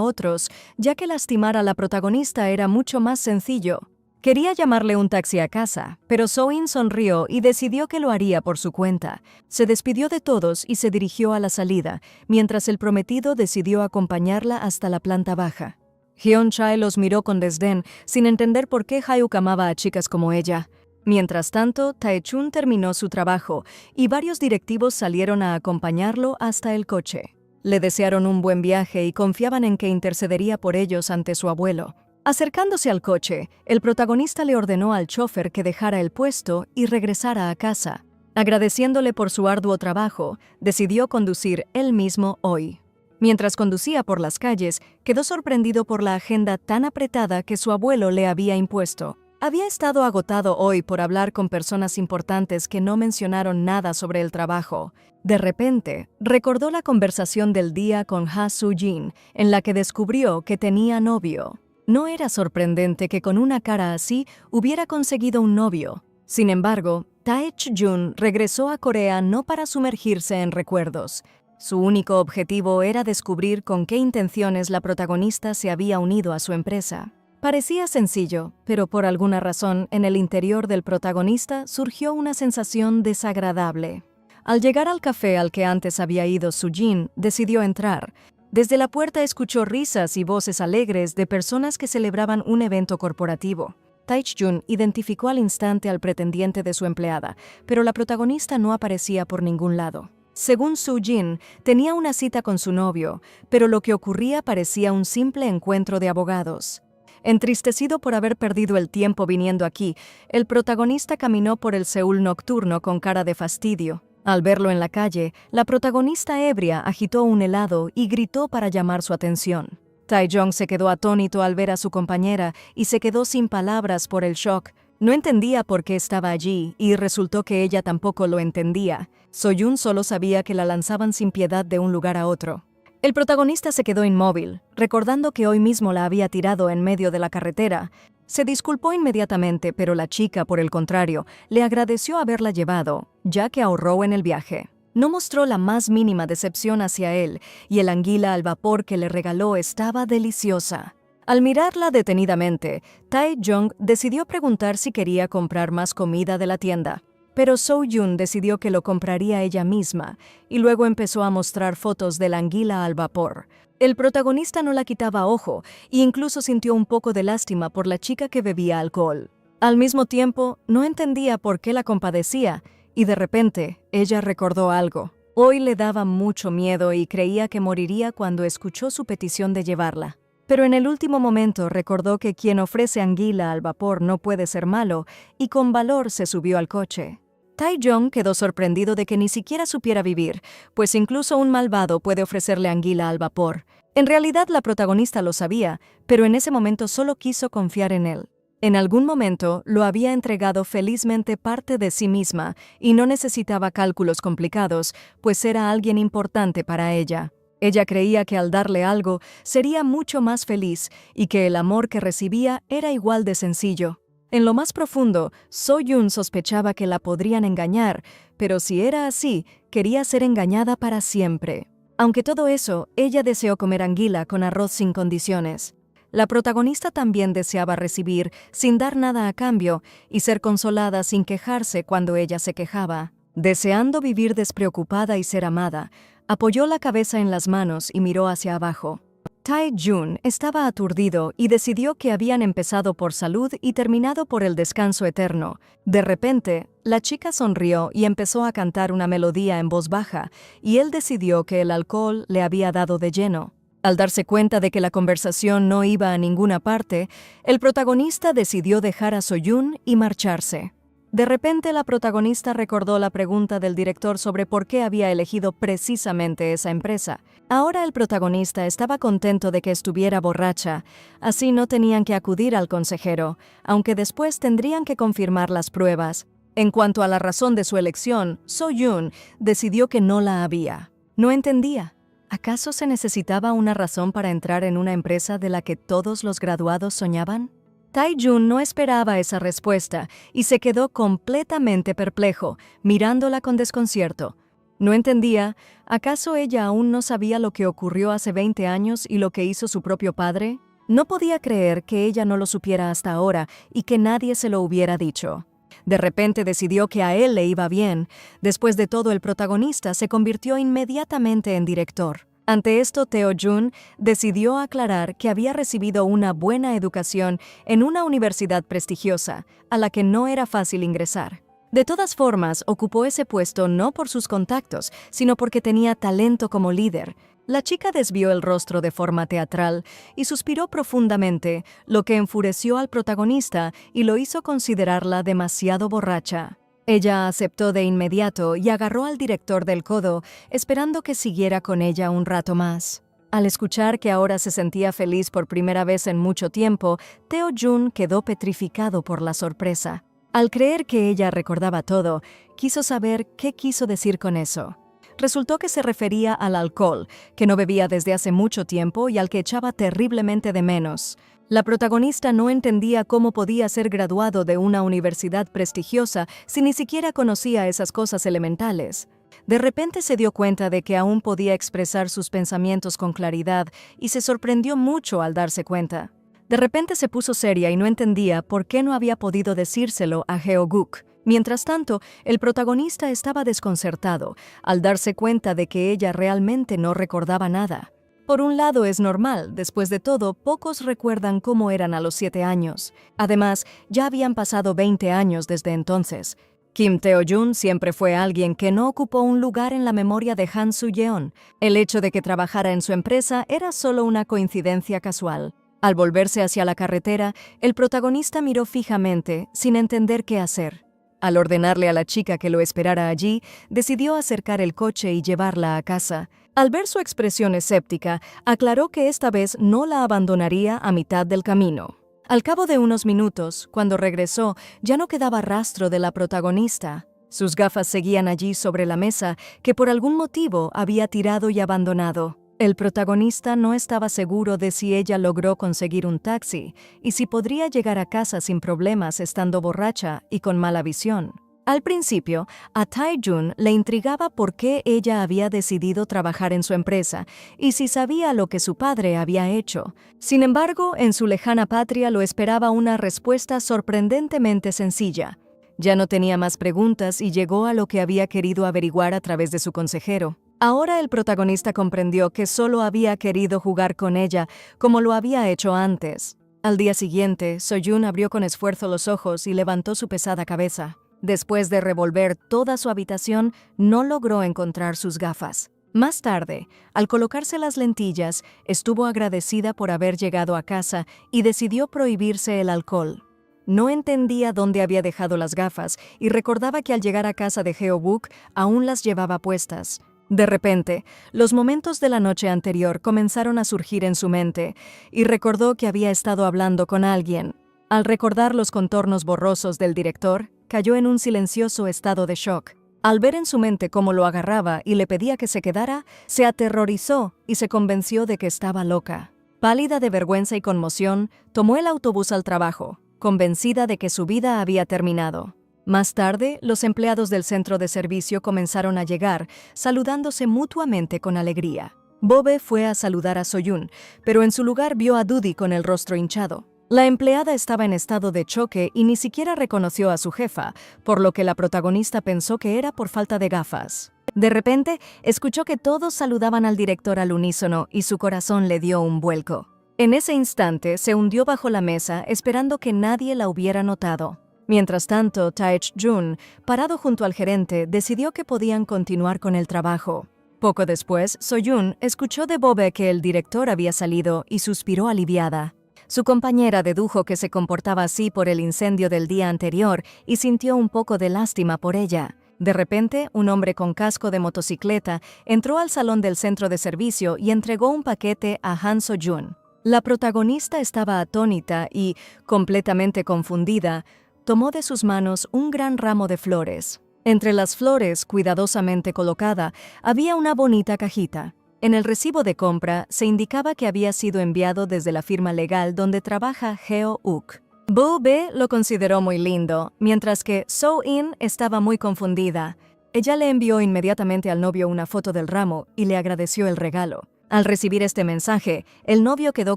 otros, ya que lastimar a la protagonista era mucho más sencillo. Quería llamarle un taxi a casa, pero So-in sonrió y decidió que lo haría por su cuenta. Se despidió de todos y se dirigió a la salida, mientras el prometido decidió acompañarla hasta la planta baja. Hyun-chae los miró con desdén, sin entender por qué Hyuk amaba a chicas como ella. Mientras tanto, Tae-chun terminó su trabajo y varios directivos salieron a acompañarlo hasta el coche. Le desearon un buen viaje y confiaban en que intercedería por ellos ante su abuelo. Acercándose al coche, el protagonista le ordenó al chofer que dejara el puesto y regresara a casa. Agradeciéndole por su arduo trabajo, decidió conducir él mismo hoy. Mientras conducía por las calles, quedó sorprendido por la agenda tan apretada que su abuelo le había impuesto. Había estado agotado hoy por hablar con personas importantes que no mencionaron nada sobre el trabajo. De repente, recordó la conversación del día con Ha Soo-jin, en la que descubrió que tenía novio. No era sorprendente que con una cara así hubiera conseguido un novio. Sin embargo, Tae-jun regresó a Corea no para sumergirse en recuerdos. Su único objetivo era descubrir con qué intenciones la protagonista se había unido a su empresa. Parecía sencillo, pero por alguna razón en el interior del protagonista surgió una sensación desagradable. Al llegar al café al que antes había ido Soo-jin, decidió entrar. Desde la puerta escuchó risas y voces alegres de personas que celebraban un evento corporativo. Tae-jun identificó al instante al pretendiente de su empleada, pero la protagonista no aparecía por ningún lado. Según Soo-jin, tenía una cita con su novio, pero lo que ocurría parecía un simple encuentro de abogados. Entristecido por haber perdido el tiempo viniendo aquí, el protagonista caminó por el Seúl nocturno con cara de fastidio. Al verlo en la calle, la protagonista ebria agitó un helado y gritó para llamar su atención. Tae-jong se quedó atónito al ver a su compañera y se quedó sin palabras por el shock. No entendía por qué estaba allí y resultó que ella tampoco lo entendía. So-yun solo sabía que la lanzaban sin piedad de un lugar a otro. El protagonista se quedó inmóvil, recordando que hoy mismo la había tirado en medio de la carretera. Se disculpó inmediatamente, pero la chica, por el contrario, le agradeció haberla llevado, ya que ahorró en el viaje. No mostró la más mínima decepción hacia él, y el anguila al vapor que le regaló estaba deliciosa. Al mirarla detenidamente, Tae-jong decidió preguntar si quería comprar más comida de la tienda. Pero So-yun decidió que lo compraría ella misma, y luego empezó a mostrar fotos de la anguila al vapor. El protagonista no la quitaba ojo, e incluso sintió un poco de lástima por la chica que bebía alcohol. Al mismo tiempo, no entendía por qué la compadecía, y de repente, ella recordó algo. Hoy le daba mucho miedo y creía que moriría cuando escuchó su petición de llevarla. Pero en el último momento recordó que quien ofrece anguila al vapor no puede ser malo, y con valor se subió al coche. Tae-jong quedó sorprendido de que ni siquiera supiera vivir, pues incluso un malvado puede ofrecerle anguila al vapor. En realidad la protagonista lo sabía, pero en ese momento solo quiso confiar en él. En algún momento lo había entregado felizmente parte de sí misma y no necesitaba cálculos complicados, pues era alguien importante para ella. Ella creía que al darle algo sería mucho más feliz y que el amor que recibía era igual de sencillo. En lo más profundo, So-yun sospechaba que la podrían engañar, pero si era así, quería ser engañada para siempre. Aunque todo eso, ella deseó comer anguila con arroz sin condiciones. La protagonista también deseaba recibir, sin dar nada a cambio, y ser consolada sin quejarse cuando ella se quejaba. Deseando vivir despreocupada y ser amada, apoyó la cabeza en las manos y miró hacia abajo. Tae-jun estaba aturdido y decidió que habían empezado por salud y terminado por el descanso eterno. De repente, la chica sonrió y empezó a cantar una melodía en voz baja, y él decidió que el alcohol le había dado de lleno. Al darse cuenta de que la conversación no iba a ninguna parte, el protagonista decidió dejar a So-yun y marcharse. De repente la protagonista recordó la pregunta del director sobre por qué había elegido precisamente esa empresa. Ahora el protagonista estaba contento de que estuviera borracha, así no tenían que acudir al consejero, aunque después tendrían que confirmar las pruebas. En cuanto a la razón de su elección, So-yun decidió que no la había. No entendía. ¿Acaso se necesitaba una razón para entrar en una empresa de la que todos los graduados soñaban? Tae-jun no esperaba esa respuesta y se quedó completamente perplejo, mirándola con desconcierto. No entendía, ¿acaso ella aún no sabía lo que ocurrió hace 20 años y lo que hizo su propio padre? No podía creer que ella no lo supiera hasta ahora y que nadie se lo hubiera dicho. De repente decidió que a él le iba bien. Después de todo, el protagonista se convirtió inmediatamente en director. Ante esto, Tae-jun decidió aclarar que había recibido una buena educación en una universidad prestigiosa, a la que no era fácil ingresar. De todas formas, ocupó ese puesto no por sus contactos, sino porque tenía talento como líder. La chica desvió el rostro de forma teatral y suspiró profundamente, lo que enfureció al protagonista y lo hizo considerarla demasiado borracha. Ella aceptó de inmediato y agarró al director del codo, esperando que siguiera con ella un rato más. Al escuchar que ahora se sentía feliz por primera vez en mucho tiempo, Tae-jun quedó petrificado por la sorpresa. Al creer que ella recordaba todo, quiso saber qué quiso decir con eso. Resultó que se refería al alcohol, que no bebía desde hace mucho tiempo y al que echaba terriblemente de menos. La protagonista no entendía cómo podía ser graduado de una universidad prestigiosa si ni siquiera conocía esas cosas elementales. De repente se dio cuenta de que aún podía expresar sus pensamientos con claridad y se sorprendió mucho al darse cuenta. De repente se puso seria y no entendía por qué no había podido decírselo a Heo-guk. Mientras tanto, el protagonista estaba desconcertado al darse cuenta de que ella realmente no recordaba nada. Por un lado es normal, después de todo, pocos recuerdan cómo eran a los 7 años. Además, ya habían pasado 20 años desde entonces. Kim Tae-jun siempre fue alguien que no ocupó un lugar en la memoria de Han Soo-yeon. El hecho de que trabajara en su empresa era solo una coincidencia casual. Al volverse hacia la carretera, el protagonista miró fijamente, sin entender qué hacer. Al ordenarle a la chica que lo esperara allí, decidió acercar el coche y llevarla a casa. Al ver su expresión escéptica, aclaró que esta vez no la abandonaría a mitad del camino. Al cabo de unos minutos, cuando regresó, ya no quedaba rastro de la protagonista. Sus gafas seguían allí sobre la mesa, que por algún motivo había tirado y abandonado. El protagonista no estaba seguro de si ella logró conseguir un taxi y si podría llegar a casa sin problemas estando borracha y con mala visión. Al principio, a Tae-jun le intrigaba por qué ella había decidido trabajar en su empresa y si sabía lo que su padre había hecho. Sin embargo, en su lejana patria lo esperaba una respuesta sorprendentemente sencilla. Ya no tenía más preguntas y llegó a lo que había querido averiguar a través de su consejero. Ahora el protagonista comprendió que solo había querido jugar con ella, como lo había hecho antes. Al día siguiente, So-jun abrió con esfuerzo los ojos y levantó su pesada cabeza. Después de revolver toda su habitación, no logró encontrar sus gafas. Más tarde, al colocarse las lentillas, estuvo agradecida por haber llegado a casa y decidió prohibirse el alcohol. No entendía dónde había dejado las gafas y recordaba que al llegar a casa de Heo-guk aún las llevaba puestas. De repente, los momentos de la noche anterior comenzaron a surgir en su mente y recordó que había estado hablando con alguien. Al recordar los contornos borrosos del director, cayó en un silencioso estado de shock. Al ver en su mente cómo lo agarraba y le pedía que se quedara, se aterrorizó y se convenció de que estaba loca. Pálida de vergüenza y conmoción, tomó el autobús al trabajo, convencida de que su vida había terminado. Más tarde, los empleados del centro de servicio comenzaron a llegar, saludándose mutuamente con alegría. Bobe fue a saludar a So-jun, pero en su lugar vio a Dudi con el rostro hinchado. La empleada estaba en estado de choque y ni siquiera reconoció a su jefa, por lo que la protagonista pensó que era por falta de gafas. De repente, escuchó que todos saludaban al director al unísono y su corazón le dio un vuelco. En ese instante, se hundió bajo la mesa esperando que nadie la hubiera notado. Mientras tanto, Tae-jun, parado junto al gerente, decidió que podían continuar con el trabajo. Poco después, So-jun escuchó de Bobe que el director había salido y suspiró aliviada. Su compañera dedujo que se comportaba así por el incendio del día anterior y sintió un poco de lástima por ella. De repente, un hombre con casco de motocicleta entró al salón del centro de servicio y entregó un paquete a Han So-jun. La protagonista estaba atónita y, completamente confundida, tomó de sus manos un gran ramo de flores. Entre las flores, cuidadosamente colocada, había una bonita cajita. En el recibo de compra se indicaba que había sido enviado desde la firma legal donde trabaja Heo-uk. Bo-be lo consideró muy lindo, mientras que So-in estaba muy confundida. Ella le envió inmediatamente al novio una foto del ramo y le agradeció el regalo. Al recibir este mensaje, el novio quedó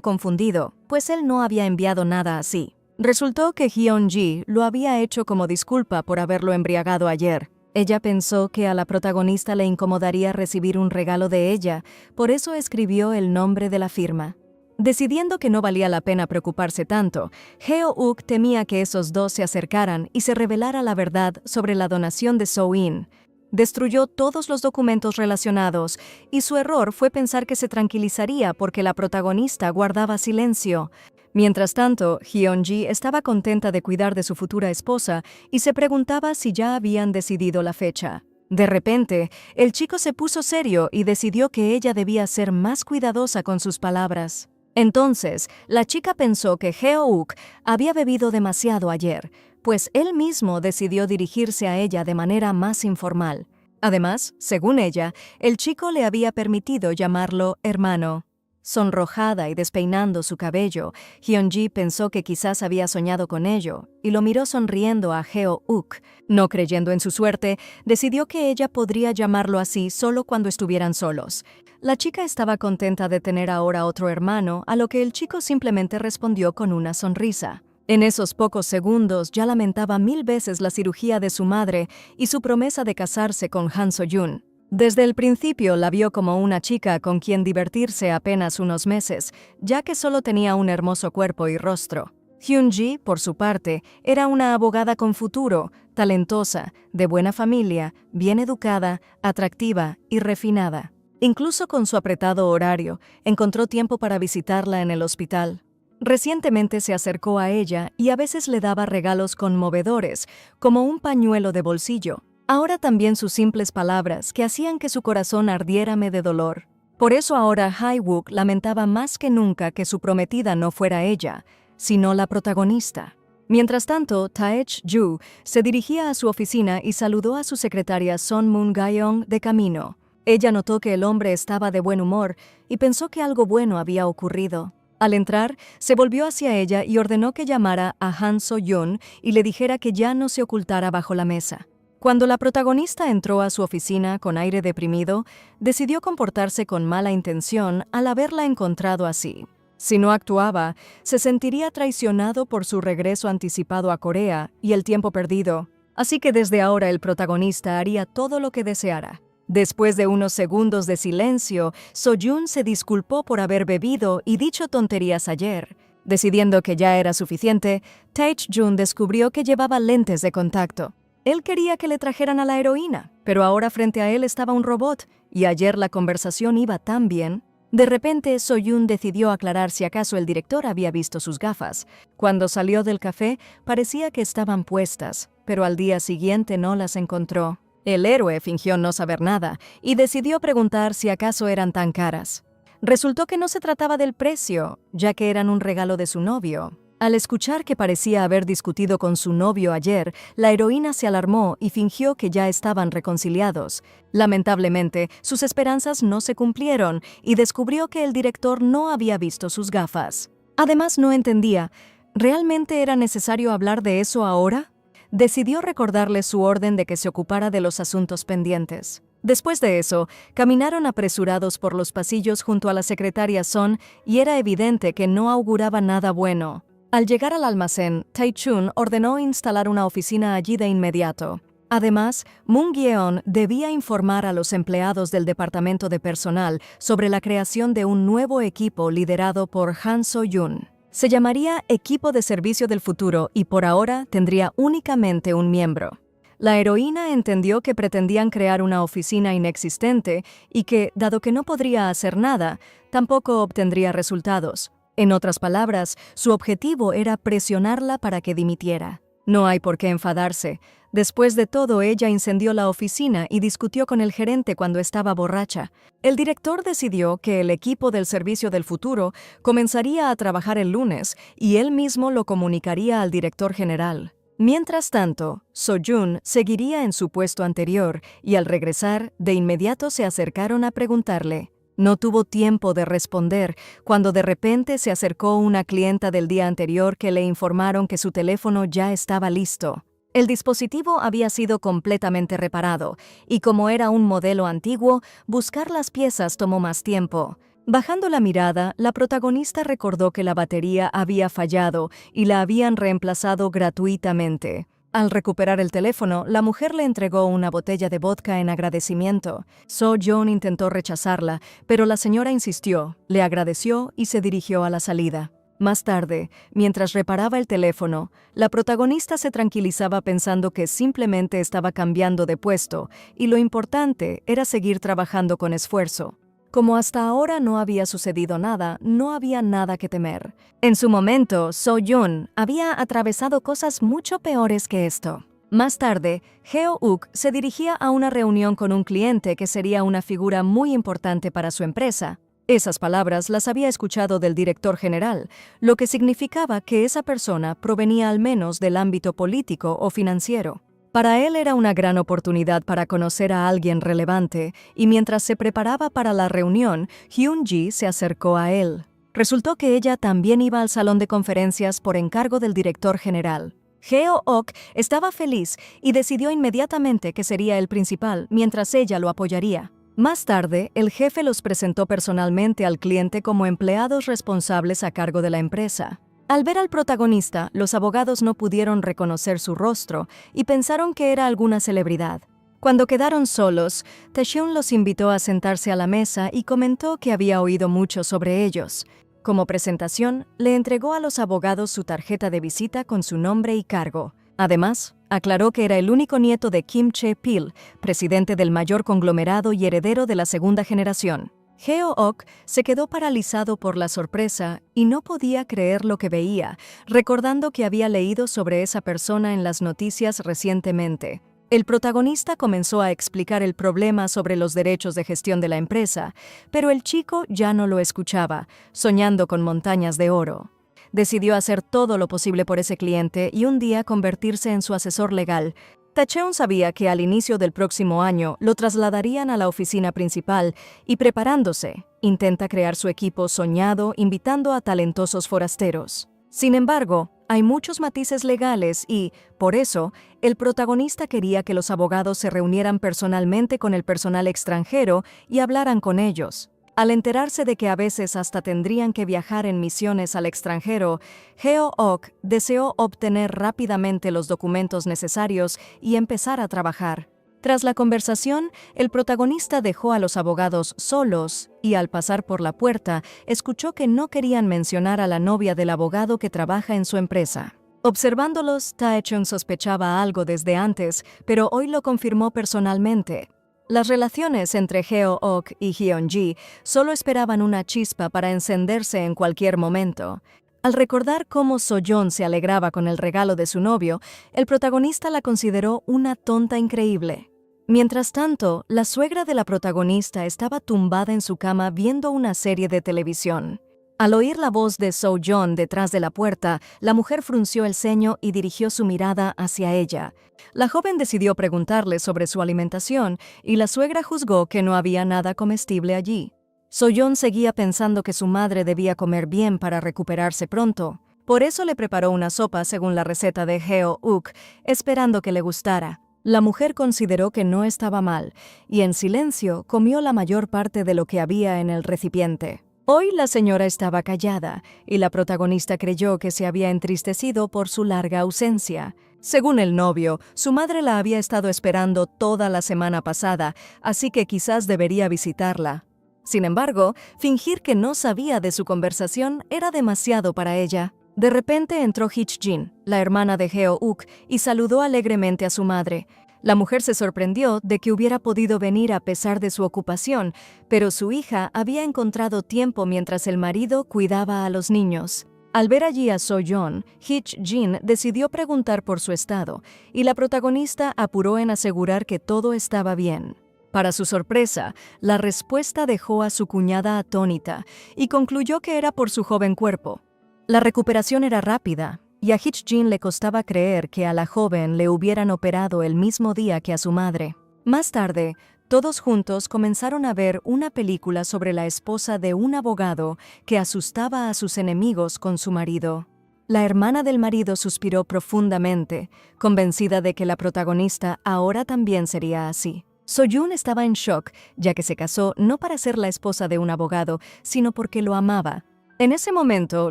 confundido, pues él no había enviado nada así. Resultó que Hyun-ji lo había hecho como disculpa por haberlo embriagado ayer. Ella pensó que a la protagonista le incomodaría recibir un regalo de ella, por eso escribió el nombre de la firma. Decidiendo que no valía la pena preocuparse tanto, Heo-uk temía que esos dos se acercaran y se revelara la verdad sobre la donación de So-in. Destruyó todos los documentos relacionados y su error fue pensar que se tranquilizaría porque la protagonista guardaba silencio. Mientras tanto, Hyun-ji estaba contenta de cuidar de su futura esposa y se preguntaba si ya habían decidido la fecha. De repente, el chico se puso serio y decidió que ella debía ser más cuidadosa con sus palabras. Entonces, la chica pensó que Heo-uk había bebido demasiado ayer, pues él mismo decidió dirigirse a ella de manera más informal. Además, según ella, el chico le había permitido llamarlo hermano. Sonrojada y despeinando su cabello, Hyun-ji pensó que quizás había soñado con ello y lo miró sonriendo a Heo-uk. No creyendo en su suerte, decidió que ella podría llamarlo así solo cuando estuvieran solos. La chica estaba contenta de tener ahora otro hermano, a lo que el chico simplemente respondió con una sonrisa. En esos pocos segundos ya lamentaba 1000 veces la cirugía de su madre y su promesa de casarse con Han So-yoon. Desde el principio la vio como una chica con quien divertirse apenas unos meses, ya que solo tenía un hermoso cuerpo y rostro. Hyun-ji, por su parte, era una abogada con futuro, talentosa, de buena familia, bien educada, atractiva y refinada. Incluso con su apretado horario, encontró tiempo para visitarla en el hospital. Recientemente se acercó a ella y a veces le daba regalos conmovedores, como un pañuelo de bolsillo. Ahora también sus simples palabras que hacían que su corazón ardiérame de dolor. Por eso ahora Hae-wook lamentaba más que nunca que su prometida no fuera ella, sino la protagonista. Mientras tanto, Taech-ju se dirigía a su oficina y saludó a su secretaria Son Moon-gaeong de camino. Ella notó que el hombre estaba de buen humor y pensó que algo bueno había ocurrido. Al entrar, se volvió hacia ella y ordenó que llamara a Han So-yoon y le dijera que ya no se ocultara bajo la mesa. Cuando la protagonista entró a su oficina con aire deprimido, decidió comportarse con mala intención al haberla encontrado así. Si no actuaba, se sentiría traicionado por su regreso anticipado a Corea y el tiempo perdido. Así que desde ahora el protagonista haría todo lo que deseara. Después de unos segundos de silencio, So-yoon se disculpó por haber bebido y dicho tonterías ayer. Decidiendo que ya era suficiente, Taech-jun descubrió que llevaba lentes de contacto. Él quería que le trajeran a la heroína, pero ahora frente a él estaba un robot, y ayer la conversación iba tan bien. De repente, So-yoon decidió aclarar si acaso el director había visto sus gafas. Cuando salió del café, parecía que estaban puestas, pero al día siguiente no las encontró. El héroe fingió no saber nada y decidió preguntar si acaso eran tan caras. Resultó que no se trataba del precio, ya que eran un regalo de su novio. Al escuchar que parecía haber discutido con su novio ayer, la heroína se alarmó y fingió que ya estaban reconciliados. Lamentablemente, sus esperanzas no se cumplieron y descubrió que el director no había visto sus gafas. Además, no entendía, ¿realmente era necesario hablar de eso ahora? Decidió recordarle su orden de que se ocupara de los asuntos pendientes. Después de eso, caminaron apresurados por los pasillos junto a la secretaria Son y era evidente que no auguraba nada bueno. Al llegar al almacén, Tae-chun ordenó instalar una oficina allí de inmediato. Además, Moon-gyeon debía informar a los empleados del departamento de personal sobre la creación de un nuevo equipo liderado por Han So-yoon. Se llamaría Equipo de Servicio del Futuro y por ahora tendría únicamente un miembro. La heroína entendió que pretendían crear una oficina inexistente y que, dado que no podría hacer nada, tampoco obtendría resultados. En otras palabras, su objetivo era presionarla para que dimitiera. No hay por qué enfadarse. Después de todo, ella incendió la oficina y discutió con el gerente cuando estaba borracha. El director decidió que el equipo del Servicio del Futuro comenzaría a trabajar el lunes y él mismo lo comunicaría al director general. Mientras tanto, So-yoon seguiría en su puesto anterior y al regresar, de inmediato se acercaron a preguntarle: No tuvo tiempo de responder cuando de repente se acercó una clienta del día anterior que le informaron que su teléfono ya estaba listo. El dispositivo había sido completamente reparado, y como era un modelo antiguo, buscar las piezas tomó más tiempo. Bajando la mirada, la protagonista recordó que la batería había fallado y la habían reemplazado gratuitamente. Al recuperar el teléfono, la mujer le entregó una botella de vodka en agradecimiento. So-Joon intentó rechazarla, pero la señora insistió, le agradeció y se dirigió a la salida. Más tarde, mientras reparaba el teléfono, la protagonista se tranquilizaba pensando que simplemente estaba cambiando de puesto y lo importante era seguir trabajando con esfuerzo. Como hasta ahora no había sucedido nada, no había nada que temer. En su momento, So-Joon había atravesado cosas mucho peores que esto. Más tarde, Heo-uk se dirigía a una reunión con un cliente que sería una figura muy importante para su empresa. Esas palabras las había escuchado del director general, lo que significaba que esa persona provenía al menos del ámbito político o financiero. Para él era una gran oportunidad para conocer a alguien relevante, y mientras se preparaba para la reunión, Hyun-ji se acercó a él. Resultó que ella también iba al salón de conferencias por encargo del director general. Heo-ok estaba feliz y decidió inmediatamente que sería el principal, mientras ella lo apoyaría. Más tarde, el jefe los presentó personalmente al cliente como empleados responsables a cargo de la empresa. Al ver al protagonista, los abogados no pudieron reconocer su rostro y pensaron que era alguna celebridad. Cuando quedaron solos, Taehyung los invitó a sentarse a la mesa y comentó que había oído mucho sobre ellos. Como presentación, le entregó a los abogados su tarjeta de visita con su nombre y cargo. Además, aclaró que era el único nieto de Kim Chae-pil, presidente del mayor conglomerado y heredero de la segunda generación. Heo-ok se quedó paralizado por la sorpresa y no podía creer lo que veía, recordando que había leído sobre esa persona en las noticias recientemente. El protagonista comenzó a explicar el problema sobre los derechos de gestión de la empresa, pero el chico ya no lo escuchaba, soñando con montañas de oro. Decidió hacer todo lo posible por ese cliente y un día convertirse en su asesor legal. Taehyung sabía que al inicio del próximo año lo trasladarían a la oficina principal y preparándose, intenta crear su equipo soñado invitando a talentosos forasteros. Sin embargo, hay muchos matices legales y, por eso, el protagonista quería que los abogados se reunieran personalmente con el personal extranjero y hablaran con ellos. Al enterarse de que a veces hasta tendrían que viajar en misiones al extranjero, Heo-ok deseó obtener rápidamente los documentos necesarios y empezar a trabajar. Tras la conversación, el protagonista dejó a los abogados solos y al pasar por la puerta, escuchó que no querían mencionar a la novia del abogado que trabaja en su empresa. Observándolos, Taehyung sospechaba algo desde antes, pero hoy lo confirmó personalmente. Las relaciones entre Heo-ok y Hyun-ji solo esperaban una chispa para encenderse en cualquier momento. Al recordar cómo So-Joon se alegraba con el regalo de su novio, el protagonista la consideró una tonta increíble. Mientras tanto, la suegra de la protagonista estaba tumbada en su cama viendo una serie de televisión. Al oír la voz de So-Joon detrás de la puerta, la mujer frunció el ceño y dirigió su mirada hacia ella. La joven decidió preguntarle sobre su alimentación y la suegra juzgó que no había nada comestible allí. So-Joon seguía pensando que su madre debía comer bien para recuperarse pronto. Por eso le preparó una sopa según la receta de Heo-uk, esperando que le gustara. La mujer consideró que no estaba mal y en silencio comió la mayor parte de lo que había en el recipiente. Hoy la señora estaba callada y la protagonista creyó que se había entristecido por su larga ausencia. Según el novio, su madre la había estado esperando toda la semana pasada, así que quizás debería visitarla. Sin embargo, fingir que no sabía de su conversación era demasiado para ella. De repente entró Hich-jin, la hermana de Heo-uk, y saludó alegremente a su madre. La mujer se sorprendió de que hubiera podido venir a pesar de su ocupación, pero su hija había encontrado tiempo mientras el marido cuidaba a los niños. Al ver allí a So-Joon, Hich-jin decidió preguntar por su estado, y la protagonista apuró en asegurar que todo estaba bien. Para su sorpresa, la respuesta dejó a su cuñada atónita y concluyó que era por su joven cuerpo. La recuperación era rápida, y a Hich-jin le costaba creer que a la joven le hubieran operado el mismo día que a su madre. Más tarde, Todos juntos comenzaron a ver una película sobre la esposa de un abogado que asustaba a sus enemigos con su marido. La hermana del marido suspiró profundamente, convencida de que la protagonista ahora también sería así. So-yoon estaba en shock, ya que se casó no para ser la esposa de un abogado, sino porque lo amaba. En ese momento,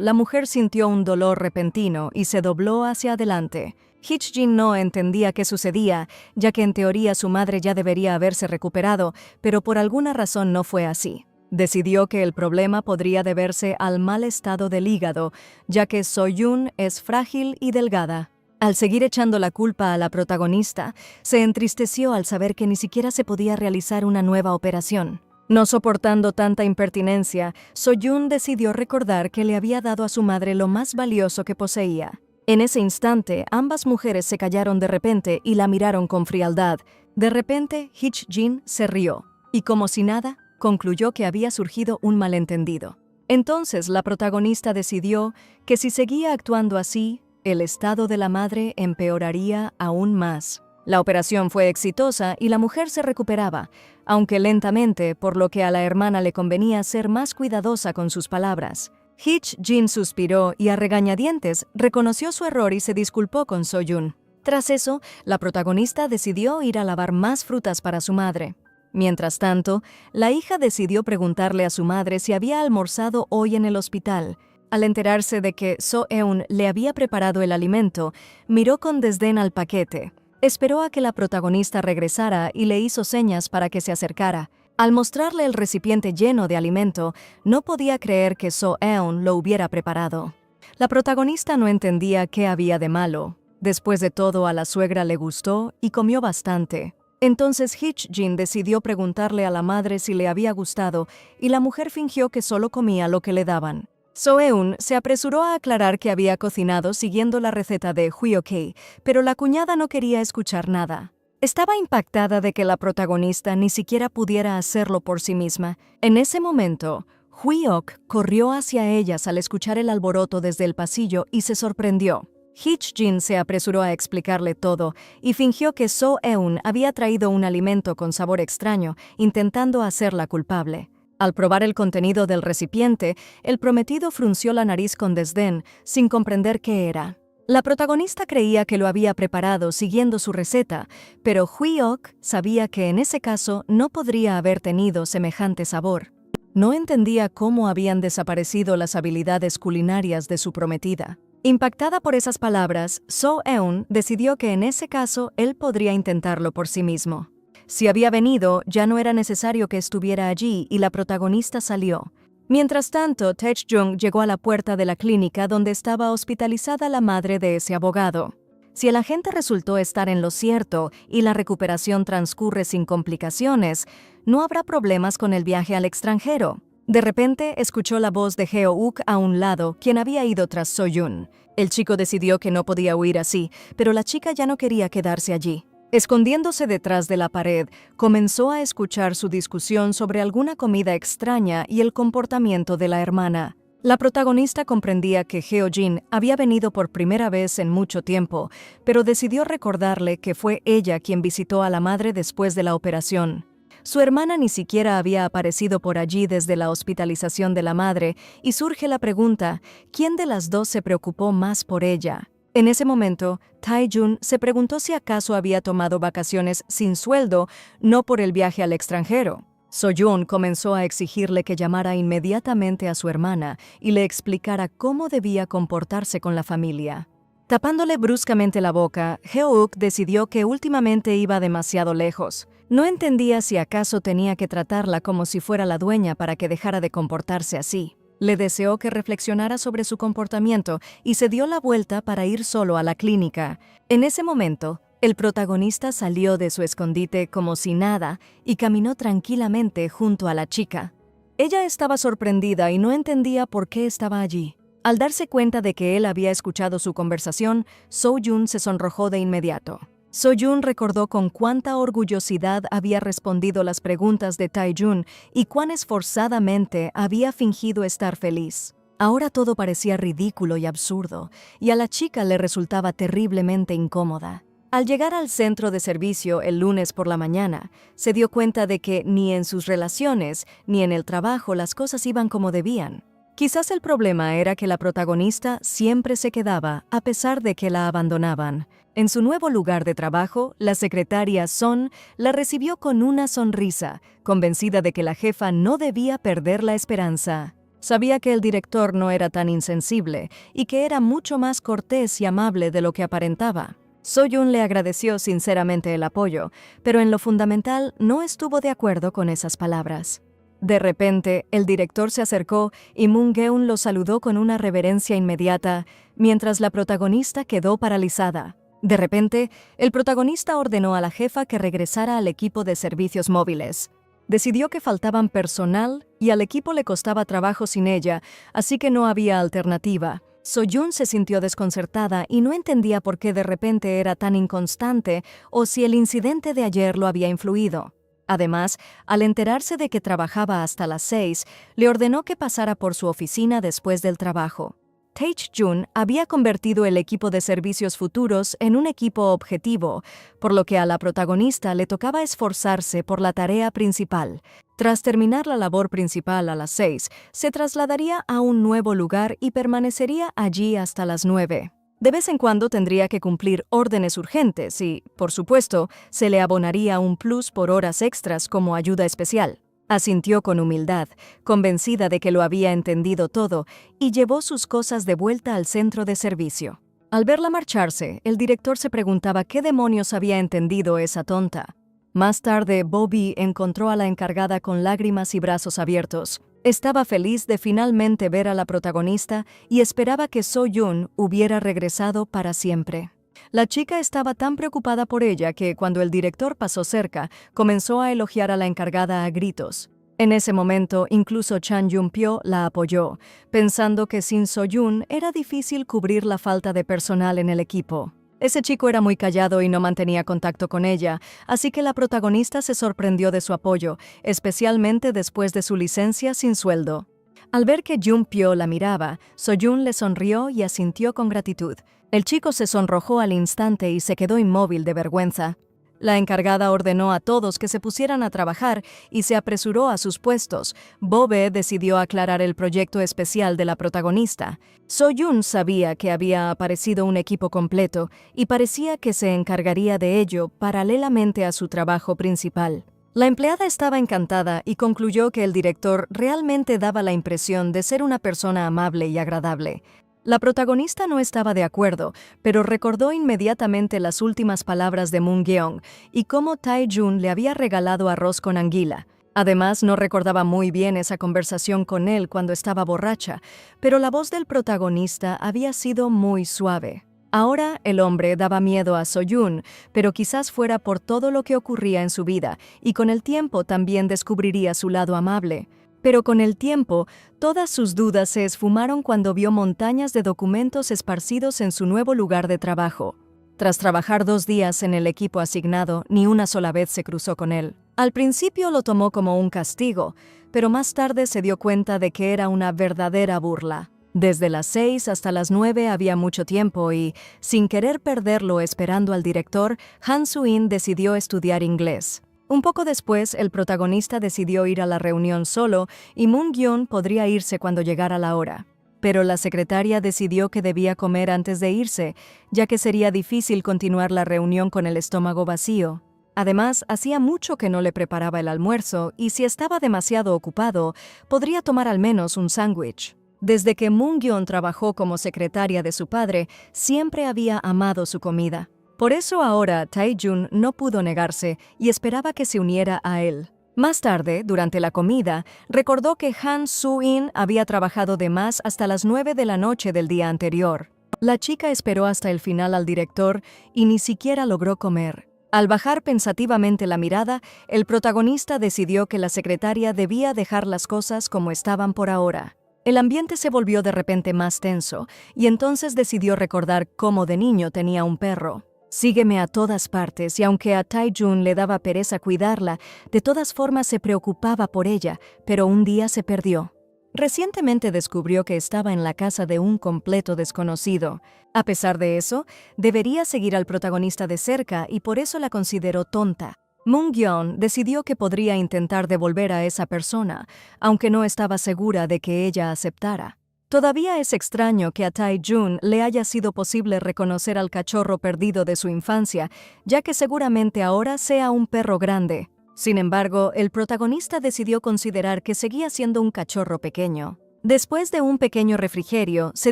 la mujer sintió un dolor repentino y se dobló hacia adelante. Hee-jin no entendía qué sucedía, ya que en teoría su madre ya debería haberse recuperado, pero por alguna razón no fue así. Decidió que el problema podría deberse al mal estado del hígado, ya que So-yoon es frágil y delgada. Al seguir echando la culpa a la protagonista, se entristeció al saber que ni siquiera se podía realizar una nueva operación. No soportando tanta impertinencia, So-yoon decidió recordar que le había dado a su madre lo más valioso que poseía. En ese instante, ambas mujeres se callaron de repente y la miraron con frialdad. De repente, Hee-jin se rió, y como si nada, concluyó que había surgido un malentendido. Entonces, la protagonista decidió que si seguía actuando así, el estado de la madre empeoraría aún más. La operación fue exitosa y la mujer se recuperaba, aunque lentamente, por lo que a la hermana le convenía ser más cuidadosa con sus palabras. Hee-jin suspiró y a regañadientes reconoció su error y se disculpó con So-yoon. Tras eso, la protagonista decidió ir a lavar más frutas para su madre. Mientras tanto, la hija decidió preguntarle a su madre si había almorzado hoy en el hospital. Al enterarse de que So-eun le había preparado el alimento, miró con desdén al paquete. Esperó a que la protagonista regresara y le hizo señas para que se acercara. Al mostrarle el recipiente lleno de alimento, no podía creer que So-eun lo hubiera preparado. La protagonista no entendía qué había de malo. Después de todo, a la suegra le gustó y comió bastante. Entonces Hee-jin decidió preguntarle a la madre si le había gustado y la mujer fingió que solo comía lo que le daban. So-eun se apresuró a aclarar que había cocinado siguiendo la receta de Hwee-ok, pero la cuñada no quería escuchar nada. Estaba impactada de que la protagonista ni siquiera pudiera hacerlo por sí misma. En ese momento, Hwee-ok corrió hacia ellas al escuchar el alboroto desde el pasillo y se sorprendió. Hee-jin se apresuró a explicarle todo y fingió que So-eun había traído un alimento con sabor extraño, intentando hacerla culpable. Al probar el contenido del recipiente, el prometido frunció la nariz con desdén, sin comprender qué era. La protagonista creía que lo había preparado siguiendo su receta, pero Hwee-ok sabía que en ese caso no podría haber tenido semejante sabor. No entendía cómo habían desaparecido las habilidades culinarias de su prometida. Impactada por esas palabras, So-eun decidió que en ese caso él podría intentarlo por sí mismo. Si había venido, ya no era necesario que estuviera allí y la protagonista salió. Mientras tanto, Tae-jung llegó a la puerta de la clínica donde estaba hospitalizada la madre de ese abogado. Si el agente resultó estar en lo cierto y la recuperación transcurre sin complicaciones, no habrá problemas con el viaje al extranjero. De repente, escuchó la voz de Heo-uk a un lado, quien había ido tras So-yoon. El chico decidió que no podía huir así, pero la chica ya no quería quedarse allí. Escondiéndose detrás de la pared, comenzó a escuchar su discusión sobre alguna comida extraña y el comportamiento de la hermana. La protagonista comprendía que Heo-jin había venido por primera vez en mucho tiempo, pero decidió recordarle que fue ella quien visitó a la madre después de la operación. Su hermana ni siquiera había aparecido por allí desde la hospitalización de la madre, y surge la pregunta, ¿quién de las dos se preocupó más por ella? En ese momento, Tae-jun se preguntó si acaso había tomado vacaciones sin sueldo, no por el viaje al extranjero. So-yoon comenzó a exigirle que llamara inmediatamente a su hermana y le explicara cómo debía comportarse con la familia. Tapándole bruscamente la boca, Heo-uk decidió que últimamente iba demasiado lejos. No entendía si acaso tenía que tratarla como si fuera la dueña para que dejara de comportarse así. Le deseó que reflexionara sobre su comportamiento y se dio la vuelta para ir solo a la clínica. En ese momento, el protagonista salió de su escondite como si nada y caminó tranquilamente junto a la chica. Ella estaba sorprendida y no entendía por qué estaba allí. Al darse cuenta de que él había escuchado su conversación, So-yoon se sonrojó de inmediato. So-yoon recordó con cuánta orgullosidad había respondido las preguntas de Tae-jun y cuán esforzadamente había fingido estar feliz. Ahora todo parecía ridículo y absurdo, y a la chica le resultaba terriblemente incómoda. Al llegar al centro de servicio el lunes por la mañana, se dio cuenta de que ni en sus relaciones ni en el trabajo las cosas iban como debían. Quizás el problema era que la protagonista siempre se quedaba a pesar de que la abandonaban. En su nuevo lugar de trabajo, la secretaria Son la recibió con una sonrisa, convencida de que la jefa no debía perder la esperanza. Sabía que el director no era tan insensible y que era mucho más cortés y amable de lo que aparentaba. So-Yun le agradeció sinceramente el apoyo, pero en lo fundamental no estuvo de acuerdo con esas palabras. De repente, el director se acercó y Moon-geun lo saludó con una reverencia inmediata, mientras la protagonista quedó paralizada. De repente, el protagonista ordenó a la jefa que regresara al equipo de servicios móviles. Decidió que faltaban personal y al equipo le costaba trabajo sin ella, así que no había alternativa. So-Yun se sintió desconcertada y no entendía por qué de repente era tan inconstante o si el incidente de ayer lo había influido. Además, al enterarse de que trabajaba hasta las 6, le ordenó que pasara por su oficina después del trabajo. Tae-jun había convertido el equipo de servicios futuros en un equipo objetivo, por lo que a la protagonista le tocaba esforzarse por la tarea principal. Tras terminar la labor principal a las 6, se trasladaría a un nuevo lugar y permanecería allí hasta las 9. De vez en cuando tendría que cumplir órdenes urgentes y, por supuesto, se le abonaría un plus por horas extras como ayuda especial. Asintió con humildad, convencida de que lo había entendido todo, y llevó sus cosas de vuelta al centro de servicio. Al verla marcharse, el director se preguntaba qué demonios había entendido esa tonta. Más tarde, Bobby encontró a la encargada con lágrimas y brazos abiertos. Estaba feliz de finalmente ver a la protagonista y esperaba que So-Yun hubiera regresado para siempre. La chica estaba tan preocupada por ella que, cuando el director pasó cerca, comenzó a elogiar a la encargada a gritos. En ese momento, incluso Chan Yun-pyo la apoyó, pensando que sin So-Yun era difícil cubrir la falta de personal en el equipo. Ese chico era muy callado y no mantenía contacto con ella, así que la protagonista se sorprendió de su apoyo, especialmente después de su licencia sin sueldo. Al ver que Yun-pyo la miraba, So-Yun le sonrió y asintió con gratitud. El chico se sonrojó al instante y se quedó inmóvil de vergüenza. La encargada ordenó a todos que se pusieran a trabajar y se apresuró a sus puestos. Bobe decidió aclarar el proyecto especial de la protagonista. So-Yun sabía que había aparecido un equipo completo y parecía que se encargaría de ello paralelamente a su trabajo principal. La empleada estaba encantada y concluyó que el director realmente daba la impresión de ser una persona amable y agradable. La protagonista no estaba de acuerdo, pero recordó inmediatamente las últimas palabras de Moon-geon y cómo Tae-jun le había regalado arroz con anguila. Además, no recordaba muy bien esa conversación con él cuando estaba borracha, pero la voz del protagonista había sido muy suave. Ahora el hombre daba miedo a So-Yun, pero quizás fuera por todo lo que ocurría en su vida, y con el tiempo también descubriría su lado amable. Pero con el tiempo, todas sus dudas se esfumaron cuando vio montañas de documentos esparcidos en su nuevo lugar de trabajo. Tras trabajar 2 días en el equipo asignado, ni una sola vez se cruzó con él. Al principio lo tomó como un castigo, pero más tarde se dio cuenta de que era una verdadera burla. Desde las 6 hasta las 9 había mucho tiempo y, sin querer perderlo esperando al director, Han Su-in decidió estudiar inglés. Un poco después, el protagonista decidió ir a la reunión solo y Moon-geun podría irse cuando llegara la hora. Pero la secretaria decidió que debía comer antes de irse, ya que sería difícil continuar la reunión con el estómago vacío. Además, hacía mucho que no le preparaba el almuerzo y si estaba demasiado ocupado, podría tomar al menos un sándwich. Desde que Moon-geun trabajó como secretaria de su padre, siempre había amado su comida. Por eso ahora Tae-jun no pudo negarse y esperaba que se uniera a él. Más tarde, durante la comida, recordó que Han Su-in había trabajado de más hasta las 9 de la noche del día anterior. La chica esperó hasta el final al director y ni siquiera logró comer. Al bajar pensativamente la mirada, el protagonista decidió que la secretaria debía dejar las cosas como estaban por ahora. El ambiente se volvió de repente más tenso y entonces decidió recordar cómo de niño tenía un perro. Sígueme a todas partes y aunque a Tae-jun le daba pereza cuidarla, de todas formas se preocupaba por ella, pero un día se perdió. Recientemente descubrió que estaba en la casa de un completo desconocido. A pesar de eso, debería seguir al protagonista de cerca y por eso la consideró tonta. Moon-gyeon decidió que podría intentar devolver a esa persona, aunque no estaba segura de que ella aceptara. Todavía es extraño que a Tae-jun le haya sido posible reconocer al cachorro perdido de su infancia, ya que seguramente ahora sea un perro grande. Sin embargo, el protagonista decidió considerar que seguía siendo un cachorro pequeño. Después de un pequeño refrigerio, se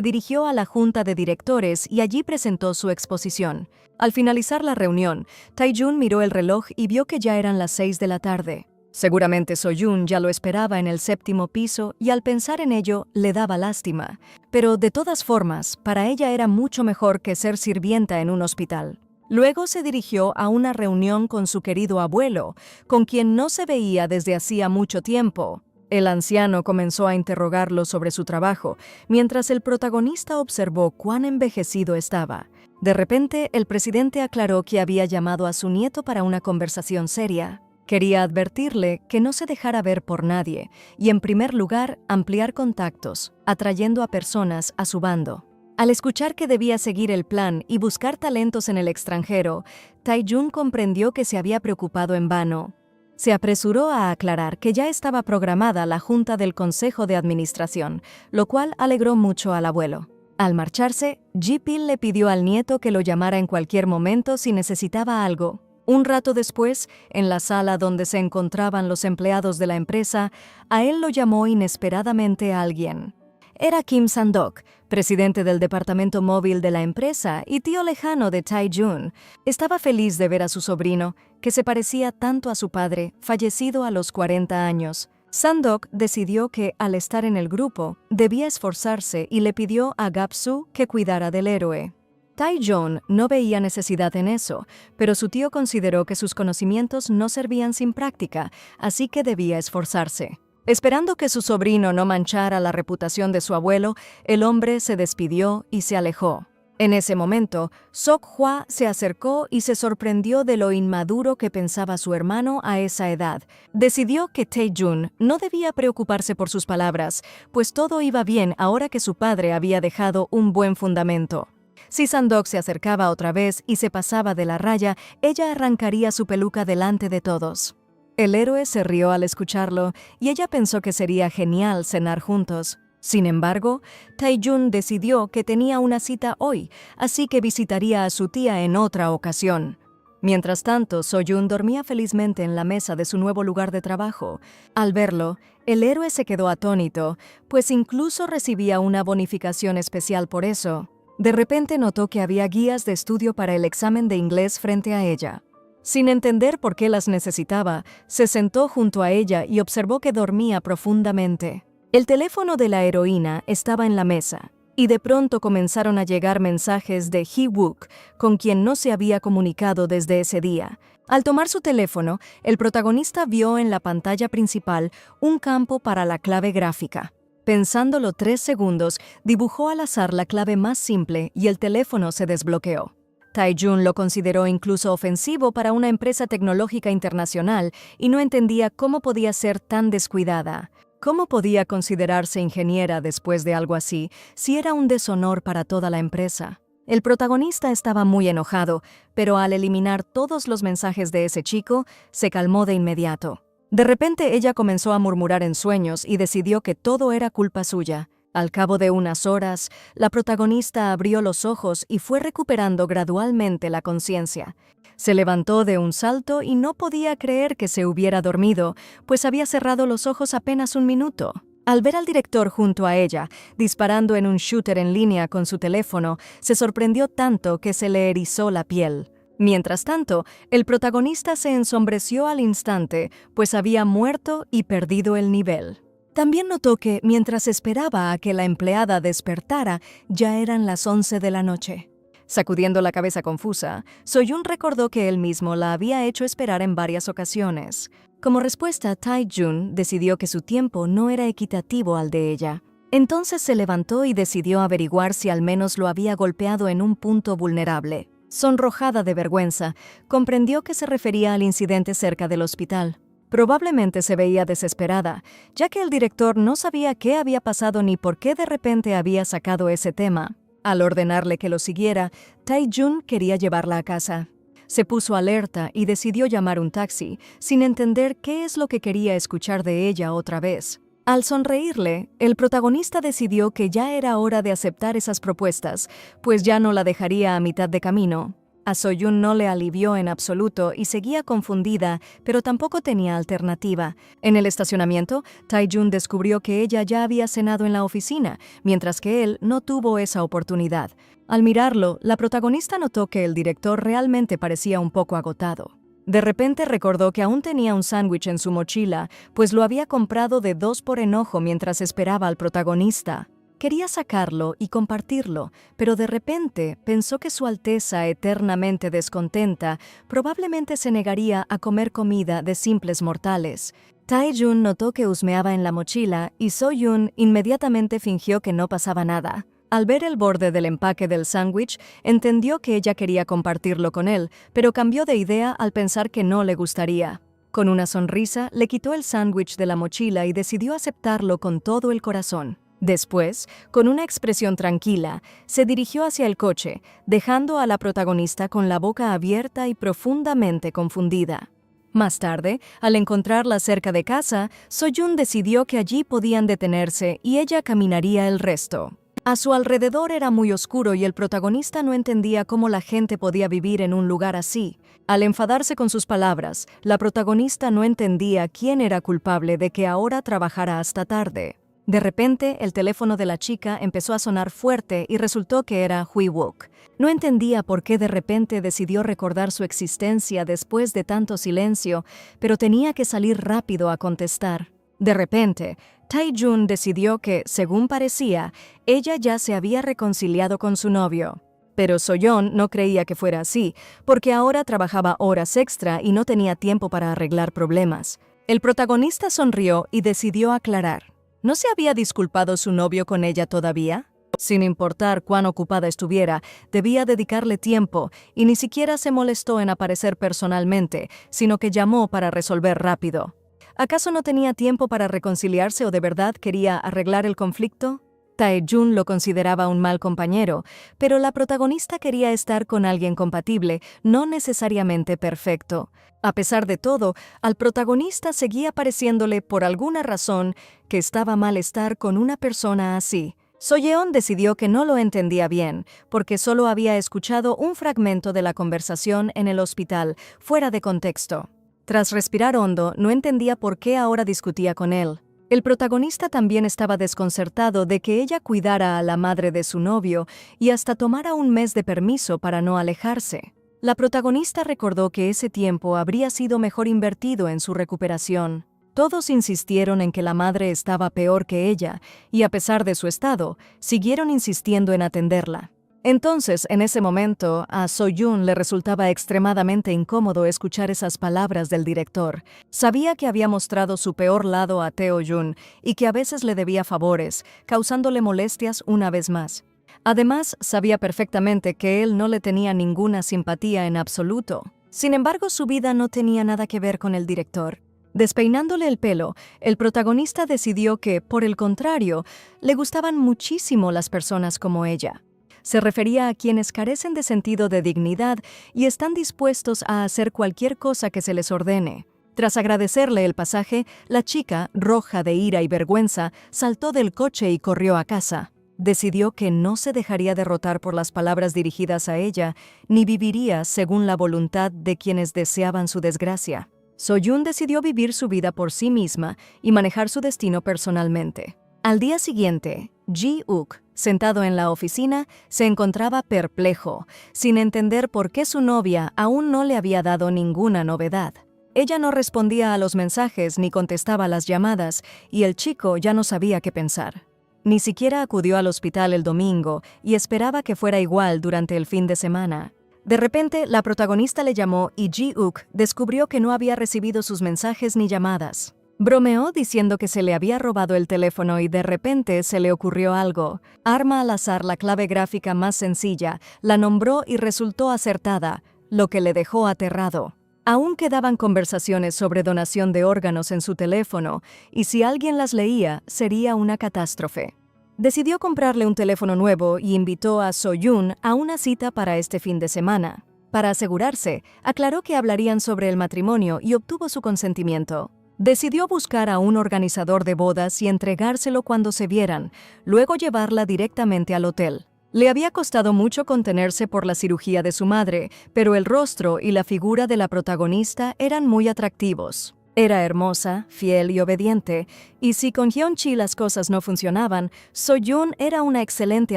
dirigió a la junta de directores y allí presentó su exposición. Al finalizar la reunión, Tae-jun miró el reloj y vio que ya eran las 6 de la tarde. Seguramente So-jun ya lo esperaba en el 7º piso y al pensar en ello le daba lástima. Pero de todas formas, para ella era mucho mejor que ser sirvienta en un hospital. Luego se dirigió a una reunión con su querido abuelo, con quien no se veía desde hacía mucho tiempo. El anciano comenzó a interrogarlo sobre su trabajo, mientras el protagonista observó cuán envejecido estaba. De repente, el presidente aclaró que había llamado a su nieto para una conversación seria. Quería advertirle que no se dejara ver por nadie y, en primer lugar, ampliar contactos, atrayendo a personas a su bando. Al escuchar que debía seguir el plan y buscar talentos en el extranjero, Tae-jun comprendió que se había preocupado en vano. Se apresuró a aclarar que ya estaba programada la junta del Consejo de Administración, lo cual alegró mucho al abuelo. Al marcharse, Ji-pil le pidió al nieto que lo llamara en cualquier momento si necesitaba algo. Un rato después, en la sala donde se encontraban los empleados de la empresa, a él lo llamó inesperadamente alguien. Era Kim Sang-dok, presidente del departamento móvil de la empresa y tío lejano de Tae-jun. Estaba feliz de ver a su sobrino, que se parecía tanto a su padre, fallecido a los 40 años. Sang-dok decidió que, al estar en el grupo, debía esforzarse y le pidió a Gap-su que cuidara del héroe. Tae-jun no veía necesidad en eso, pero su tío consideró que sus conocimientos no servían sin práctica, así que debía esforzarse. Esperando que su sobrino no manchara la reputación de su abuelo, el hombre se despidió y se alejó. En ese momento, Sok-hwa se acercó y se sorprendió de lo inmaduro que pensaba su hermano a esa edad. Decidió que Tae-jun no debía preocuparse por sus palabras, pues todo iba bien ahora que su padre había dejado un buen fundamento. Si Sang-dok se acercaba otra vez y se pasaba de la raya, ella arrancaría su peluca delante de todos. El héroe se rió al escucharlo y ella pensó que sería genial cenar juntos. Sin embargo, Tae-jun decidió que tenía una cita hoy, así que visitaría a su tía en otra ocasión. Mientras tanto, So-jun dormía felizmente en la mesa de su nuevo lugar de trabajo. Al verlo, el héroe se quedó atónito, pues incluso recibía una bonificación especial por eso. De repente notó que había guías de estudio para el examen de inglés frente a ella. Sin entender por qué las necesitaba, se sentó junto a ella y observó que dormía profundamente. El teléfono de la heroína estaba en la mesa, y de pronto comenzaron a llegar mensajes de Hee-wook, con quien no se había comunicado desde ese día. Al tomar su teléfono, el protagonista vio en la pantalla principal un campo para la clave gráfica. Pensándolo 3 segundos, dibujó al azar la clave más simple y el teléfono se desbloqueó. Tae-jun lo consideró incluso ofensivo para una empresa tecnológica internacional y no entendía cómo podía ser tan descuidada. ¿Cómo podía considerarse ingeniera después de algo así, si era un deshonor para toda la empresa? El protagonista estaba muy enojado, pero al eliminar todos los mensajes de ese chico, se calmó de inmediato. De repente ella comenzó a murmurar en sueños y decidió que todo era culpa suya. Al cabo de unas horas, la protagonista abrió los ojos y fue recuperando gradualmente la conciencia. Se levantó de un salto y no podía creer que se hubiera dormido, pues había cerrado los ojos apenas un minuto. Al ver al director junto a ella, disparando en un shooter en línea con su teléfono, se sorprendió tanto que se le erizó la piel. Mientras tanto, el protagonista se ensombreció al instante, pues había muerto y perdido el nivel. También notó que, mientras esperaba a que la empleada despertara, ya eran las 11 de la noche. Sacudiendo la cabeza confusa, So-jun recordó que él mismo la había hecho esperar en varias ocasiones. Como respuesta, Tae-jun decidió que su tiempo no era equitativo al de ella. Entonces se levantó y decidió averiguar si al menos lo había golpeado en un punto vulnerable. Sonrojada de vergüenza, comprendió que se refería al incidente cerca del hospital. Probablemente se veía desesperada, ya que el director no sabía qué había pasado ni por qué de repente había sacado ese tema. Al ordenarle que lo siguiera, Tae-jun quería llevarla a casa. Se puso alerta y decidió llamar un taxi, sin entender qué es lo que quería escuchar de ella otra vez. Al sonreírle, el protagonista decidió que ya era hora de aceptar esas propuestas, pues ya no la dejaría a mitad de camino. A Soyun no le alivió en absoluto y seguía confundida, pero tampoco tenía alternativa. En el estacionamiento, Tae-jun descubrió que ella ya había cenado en la oficina, mientras que él no tuvo esa oportunidad. Al mirarlo, la protagonista notó que el director realmente parecía un poco agotado. De repente recordó que aún tenía un sándwich en su mochila, pues lo había comprado de 2 por enojo mientras esperaba al protagonista. Quería sacarlo y compartirlo, pero de repente pensó que Su Alteza, eternamente descontenta, probablemente se negaría a comer comida de simples mortales. Tae-jun notó que husmeaba en la mochila y So-yun inmediatamente fingió que no pasaba nada. Al ver el borde del empaque del sándwich, entendió que ella quería compartirlo con él, pero cambió de idea al pensar que no le gustaría. Con una sonrisa, le quitó el sándwich de la mochila y decidió aceptarlo con todo el corazón. Después, con una expresión tranquila, se dirigió hacia el coche, dejando a la protagonista con la boca abierta y profundamente confundida. Más tarde, al encontrarla cerca de casa, So-yun decidió que allí podían detenerse y ella caminaría el resto. A su alrededor era muy oscuro y el protagonista no entendía cómo la gente podía vivir en un lugar así. Al enfadarse con sus palabras, la protagonista no entendía quién era culpable de que ahora trabajara hasta tarde. De repente, el teléfono de la chica empezó a sonar fuerte y resultó que era Hui-wook. No entendía por qué de repente decidió recordar su existencia después de tanto silencio, pero tenía que salir rápido a contestar. De repente, Tae-jun decidió que, según parecía, ella ya se había reconciliado con su novio. Pero So-yeon no creía que fuera así, porque ahora trabajaba horas extra y no tenía tiempo para arreglar problemas. El protagonista sonrió y decidió aclarar. ¿No se había disculpado su novio con ella todavía? Sin importar cuán ocupada estuviera, debía dedicarle tiempo y ni siquiera se molestó en aparecer personalmente, sino que llamó para resolver rápido. ¿Acaso no tenía tiempo para reconciliarse o de verdad quería arreglar el conflicto? Tae-jun lo consideraba un mal compañero, pero la protagonista quería estar con alguien compatible, no necesariamente perfecto. A pesar de todo, al protagonista seguía pareciéndole, por alguna razón, que estaba mal estar con una persona así. So-yeon decidió que no lo entendía bien, porque solo había escuchado un fragmento de la conversación en el hospital, fuera de contexto. Tras respirar hondo, no entendía por qué ahora discutía con él. El protagonista también estaba desconcertado de que ella cuidara a la madre de su novio y hasta tomara un mes de permiso para no alejarse. La protagonista recordó que ese tiempo habría sido mejor invertido en su recuperación. Todos insistieron en que la madre estaba peor que ella y, a pesar de su estado, siguieron insistiendo en atenderla. Entonces, en ese momento, a So-yun le resultaba extremadamente incómodo escuchar esas palabras del director. Sabía que había mostrado su peor lado a Tae-jun y que a veces le debía favores, causándole molestias una vez más. Además, sabía perfectamente que él no le tenía ninguna simpatía en absoluto. Sin embargo, su vida no tenía nada que ver con el director. Despeinándole el pelo, el protagonista decidió que, por el contrario, le gustaban muchísimo las personas como ella. Se refería a quienes carecen de sentido de dignidad y están dispuestos a hacer cualquier cosa que se les ordene. Tras agradecerle el pasaje, la chica, roja de ira y vergüenza, saltó del coche y corrió a casa. Decidió que no se dejaría derrotar por las palabras dirigidas a ella, ni viviría según la voluntad de quienes deseaban su desgracia. So-yun decidió vivir su vida por sí misma y manejar su destino personalmente. Al día siguiente, Ji-wook, sentado en la oficina, se encontraba perplejo, sin entender por qué su novia aún no le había dado ninguna novedad. Ella no respondía a los mensajes ni contestaba las llamadas, y el chico ya no sabía qué pensar. Ni siquiera acudió al hospital el domingo y esperaba que fuera igual durante el fin de semana. De repente, la protagonista le llamó y Ji-wook descubrió que no había recibido sus mensajes ni llamadas. Bromeó diciendo que se le había robado el teléfono y de repente se le ocurrió algo. Arma al azar la clave gráfica más sencilla, la nombró y resultó acertada, lo que le dejó aterrado. Aún quedaban conversaciones sobre donación de órganos en su teléfono, y si alguien las leía, sería una catástrofe. Decidió comprarle un teléfono nuevo y invitó a So-yoon a una cita para este fin de semana. Para asegurarse, aclaró que hablarían sobre el matrimonio y obtuvo su consentimiento. Decidió buscar a un organizador de bodas y entregárselo cuando se vieran, luego llevarla directamente al hotel. Le había costado mucho contenerse por la cirugía de su madre, pero el rostro y la figura de la protagonista eran muy atractivos. Era hermosa, fiel y obediente, y si con Hyun-chi las cosas no funcionaban, So-yoon era una excelente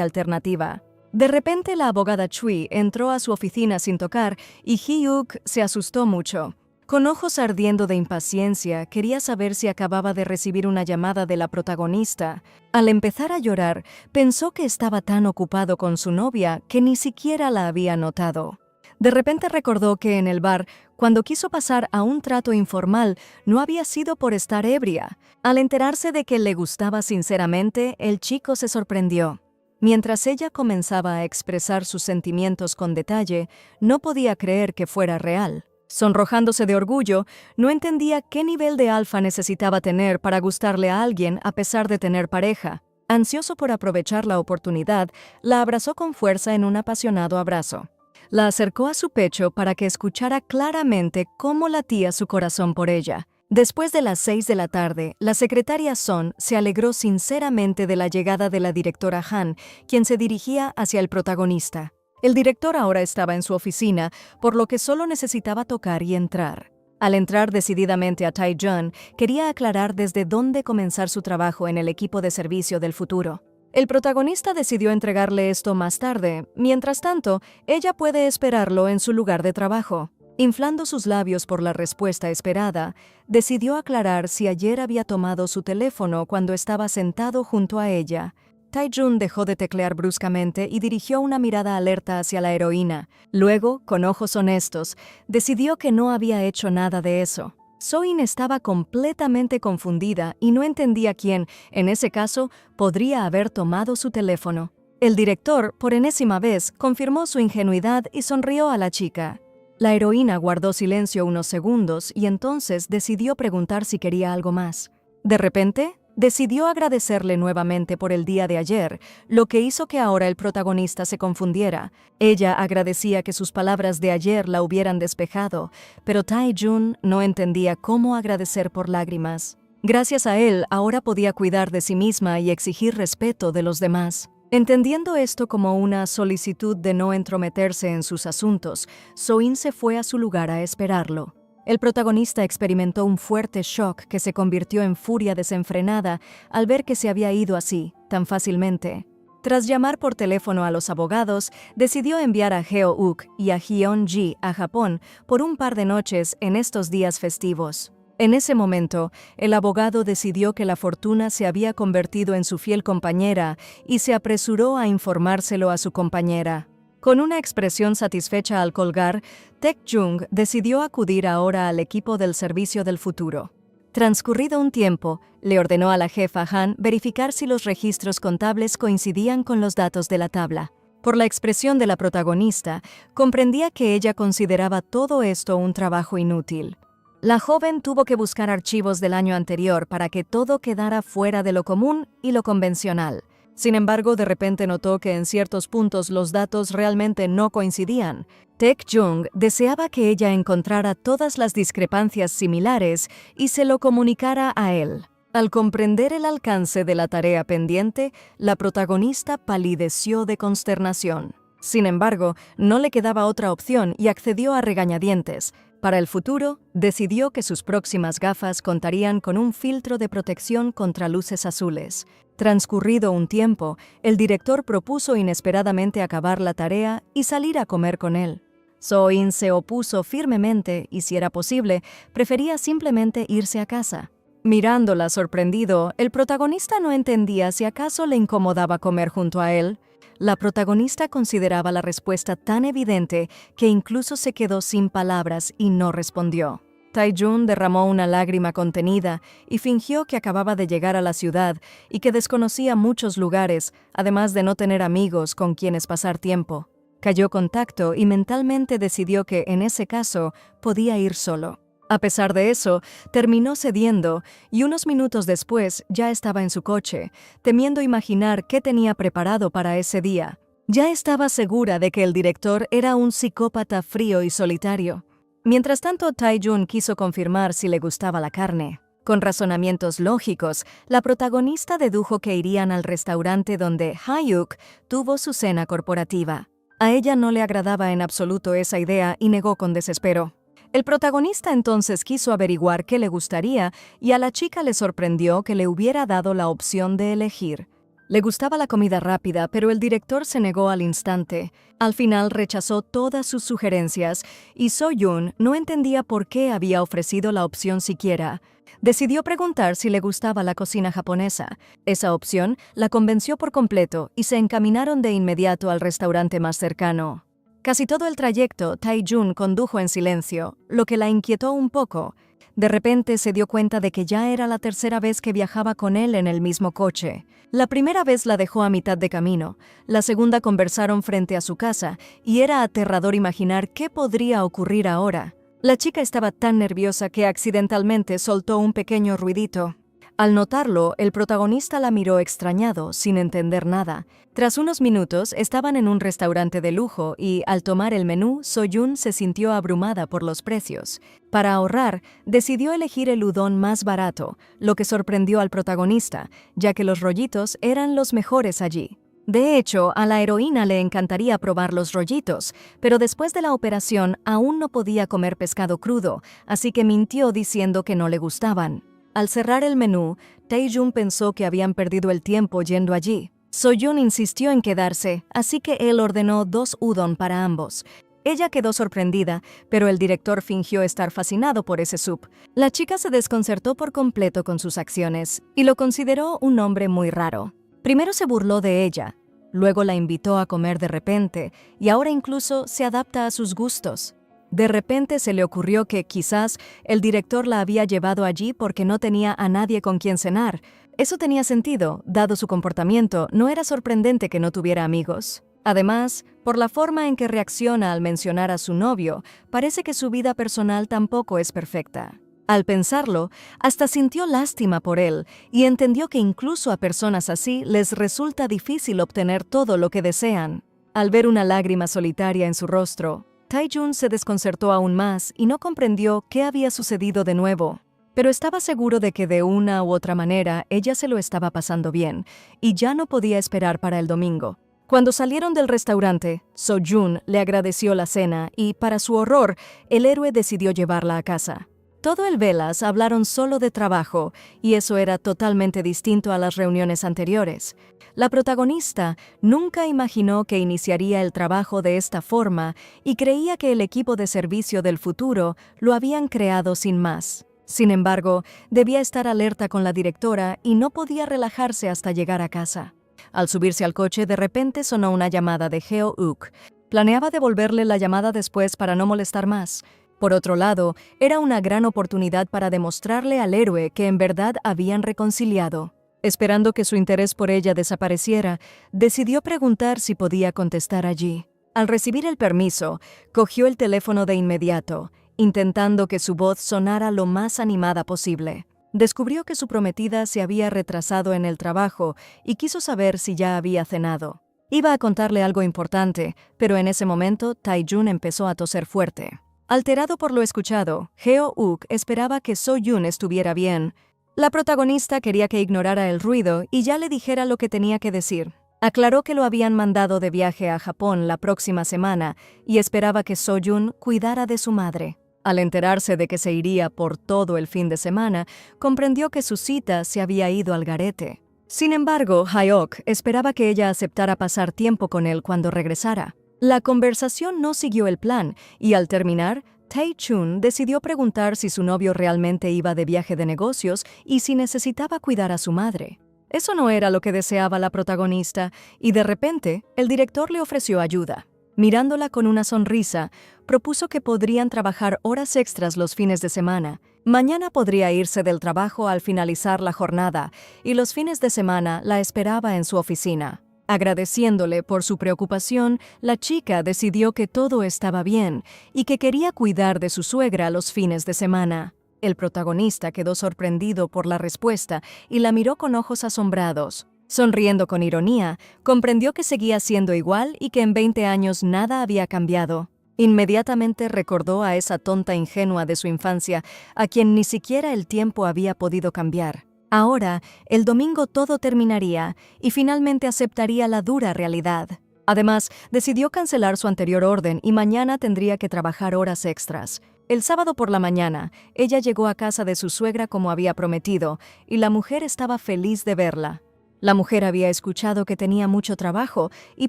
alternativa. De repente la abogada Chui entró a su oficina sin tocar y Hyuk se asustó mucho. Con ojos ardiendo de impaciencia, quería saber si acababa de recibir una llamada de la protagonista. Al empezar a llorar, pensó que estaba tan ocupado con su novia que ni siquiera la había notado. De repente recordó que en el bar, cuando quiso pasar a un trato informal, no había sido por estar ebria. Al enterarse de que le gustaba sinceramente, el chico se sorprendió. Mientras ella comenzaba a expresar sus sentimientos con detalle, no podía creer que fuera real. Sonrojándose de orgullo, no entendía qué nivel de alfa necesitaba tener para gustarle a alguien a pesar de tener pareja. Ansioso por aprovechar la oportunidad, la abrazó con fuerza en un apasionado abrazo. La acercó a su pecho para que escuchara claramente cómo latía su corazón por ella. Después de las 6 de la tarde, la secretaria Son se alegró sinceramente de la llegada de la directora Han, quien se dirigía hacia el protagonista. El director ahora estaba en su oficina, por lo que solo necesitaba tocar y entrar. Al entrar decididamente a Tae-jun, quería aclarar desde dónde comenzar su trabajo en el equipo de servicio del futuro. El protagonista decidió entregarle esto más tarde. Mientras tanto, ella puede esperarlo en su lugar de trabajo. Inflando sus labios por la respuesta esperada, decidió aclarar si ayer había tomado su teléfono cuando estaba sentado junto a ella. Tae-jun dejó de teclear bruscamente y dirigió una mirada alerta hacia la heroína. Luego, con ojos honestos, decidió que no había hecho nada de eso. So-in estaba completamente confundida y no entendía quién, en ese caso, podría haber tomado su teléfono. El director, por enésima vez, confirmó su ingenuidad y sonrió a la chica. La heroína guardó silencio unos segundos y entonces decidió preguntar si quería algo más. De repente, decidió agradecerle nuevamente por el día de ayer, lo que hizo que ahora el protagonista se confundiera. Ella agradecía que sus palabras de ayer la hubieran despejado, pero Tae-jun no entendía cómo agradecer por lágrimas. Gracias a él, ahora podía cuidar de sí misma y exigir respeto de los demás. Entendiendo esto como una solicitud de no entrometerse en sus asuntos, So-in se fue a su lugar a esperarlo. El protagonista experimentó un fuerte shock que se convirtió en furia desenfrenada al ver que se había ido así, tan fácilmente. Tras llamar por teléfono a los abogados, decidió enviar a Heo-uk y a Hyun-ji a Japón por un par de noches en estos días festivos. En ese momento, el abogado decidió que la fortuna se había convertido en su fiel compañera y se apresuró a informárselo a su compañera. Con una expresión satisfecha al colgar, Tae-jung decidió acudir ahora al equipo del servicio del futuro. Transcurrido un tiempo, le ordenó a la jefa Han verificar si los registros contables coincidían con los datos de la tabla. Por la expresión de la protagonista, comprendía que ella consideraba todo esto un trabajo inútil. La joven tuvo que buscar archivos del año anterior para que todo quedara fuera de lo común y lo convencional. Sin embargo, de repente notó que en ciertos puntos los datos realmente no coincidían. Tae-jung deseaba que ella encontrara todas las discrepancias similares y se lo comunicara a él. Al comprender el alcance de la tarea pendiente, la protagonista palideció de consternación. Sin embargo, no le quedaba otra opción y accedió a regañadientes. Para el futuro, decidió que sus próximas gafas contarían con un filtro de protección contra luces azules. Transcurrido un tiempo, el director propuso inesperadamente acabar la tarea y salir a comer con él. So-in se opuso firmemente y, si era posible, prefería simplemente irse a casa. Mirándola sorprendido, el protagonista no entendía si acaso le incomodaba comer junto a él. La protagonista consideraba la respuesta tan evidente que incluso se quedó sin palabras y no respondió. Tae-jun derramó una lágrima contenida y fingió que acababa de llegar a la ciudad y que desconocía muchos lugares, además de no tener amigos con quienes pasar tiempo. Cayó contacto y mentalmente decidió que, en ese caso, podía ir solo. A pesar de eso, terminó cediendo y unos minutos después ya estaba en su coche, temiendo imaginar qué tenía preparado para ese día. Ya estaba segura de que el director era un psicópata frío y solitario. Mientras tanto, Tae-jun quiso confirmar si le gustaba la carne. Con razonamientos lógicos, la protagonista dedujo que irían al restaurante donde Hyuk tuvo su cena corporativa. A ella no le agradaba en absoluto esa idea y negó con desespero. El protagonista entonces quiso averiguar qué le gustaría y a la chica le sorprendió que le hubiera dado la opción de elegir. Le gustaba la comida rápida, pero el director se negó al instante. Al final rechazó todas sus sugerencias y So-jun no entendía por qué había ofrecido la opción siquiera. Decidió preguntar si le gustaba la cocina japonesa. Esa opción la convenció por completo y se encaminaron de inmediato al restaurante más cercano. Casi todo el trayecto, Tae-jun condujo en silencio, lo que la inquietó un poco. De repente se dio cuenta de que ya era la tercera vez que viajaba con él en el mismo coche. La primera vez la dejó a mitad de camino, la segunda conversaron frente a su casa, y era aterrador imaginar qué podría ocurrir ahora. La chica estaba tan nerviosa que accidentalmente soltó un pequeño ruidito. Al notarlo, el protagonista la miró extrañado, sin entender nada. Tras unos minutos, estaban en un restaurante de lujo y, al tomar el menú, So-jun se sintió abrumada por los precios. Para ahorrar, decidió elegir el udon más barato, lo que sorprendió al protagonista, ya que los rollitos eran los mejores allí. De hecho, a la heroína le encantaría probar los rollitos, pero después de la operación aún no podía comer pescado crudo, así que mintió diciendo que no le gustaban. Al cerrar el menú, Tae-jun pensó que habían perdido el tiempo yendo allí. So-jun insistió en quedarse, así que él ordenó 2 udon para ambos. Ella quedó sorprendida, pero el director fingió estar fascinado por ese sup. La chica se desconcertó por completo con sus acciones y lo consideró un hombre muy raro. Primero se burló de ella, luego la invitó a comer de repente y ahora incluso se adapta a sus gustos. De repente se le ocurrió que quizás el director la había llevado allí porque no tenía a nadie con quien cenar. Eso tenía sentido, dado su comportamiento, no era sorprendente que no tuviera amigos. Además, por la forma en que reacciona al mencionar a su novio, parece que su vida personal tampoco es perfecta. Al pensarlo, hasta sintió lástima por él y entendió que incluso a personas así les resulta difícil obtener todo lo que desean. Al ver una lágrima solitaria en su rostro, Tae-jun se desconcertó aún más y no comprendió qué había sucedido de nuevo. Pero estaba seguro de que de una u otra manera ella se lo estaba pasando bien y ya no podía esperar para el domingo. Cuando salieron del restaurante, So-jun le agradeció la cena y, para su horror, el héroe decidió llevarla a casa. Todo el velas hablaron solo de trabajo, y eso era totalmente distinto a las reuniones anteriores. La protagonista nunca imaginó que iniciaría el trabajo de esta forma y creía que el equipo de servicio del futuro lo habían creado sin más. Sin embargo, debía estar alerta con la directora y no podía relajarse hasta llegar a casa. Al subirse al coche, de repente sonó una llamada de Heo-uk. Planeaba devolverle la llamada después para no molestar más. Por otro lado, era una gran oportunidad para demostrarle al héroe que en verdad habían reconciliado. Esperando que su interés por ella desapareciera, decidió preguntar si podía contestar allí. Al recibir el permiso, cogió el teléfono de inmediato, intentando que su voz sonara lo más animada posible. Descubrió que su prometida se había retrasado en el trabajo y quiso saber si ya había cenado. Iba a contarle algo importante, pero en ese momento Tae-jun empezó a toser fuerte. Alterado por lo escuchado, Heo-uk esperaba que So-jun estuviera bien. La protagonista quería que ignorara el ruido y ya le dijera lo que tenía que decir. Aclaró que lo habían mandado de viaje a Japón la próxima semana y esperaba que So-jun cuidara de su madre. Al enterarse de que se iría por todo el fin de semana, comprendió que su cita se había ido al garete. Sin embargo, Hyuk esperaba que ella aceptara pasar tiempo con él cuando regresara. La conversación no siguió el plan y al terminar, Tae-chun decidió preguntar si su novio realmente iba de viaje de negocios y si necesitaba cuidar a su madre. Eso no era lo que deseaba la protagonista y de repente el director le ofreció ayuda. Mirándola con una sonrisa, propuso que podrían trabajar horas extras los fines de semana. Mañana podría irse del trabajo al finalizar la jornada y los fines de semana la esperaba en su oficina. Agradeciéndole por su preocupación, la chica decidió que todo estaba bien y que quería cuidar de su suegra los fines de semana. El protagonista quedó sorprendido por la respuesta y la miró con ojos asombrados. Sonriendo con ironía, comprendió que seguía siendo igual y que en 20 años nada había cambiado. Inmediatamente recordó a esa tonta ingenua de su infancia, a quien ni siquiera el tiempo había podido cambiar. Ahora, el domingo todo terminaría y finalmente aceptaría la dura realidad. Además, decidió cancelar su anterior orden y mañana tendría que trabajar horas extras. El sábado por la mañana, ella llegó a casa de su suegra como había prometido, y la mujer estaba feliz de verla. La mujer había escuchado que tenía mucho trabajo y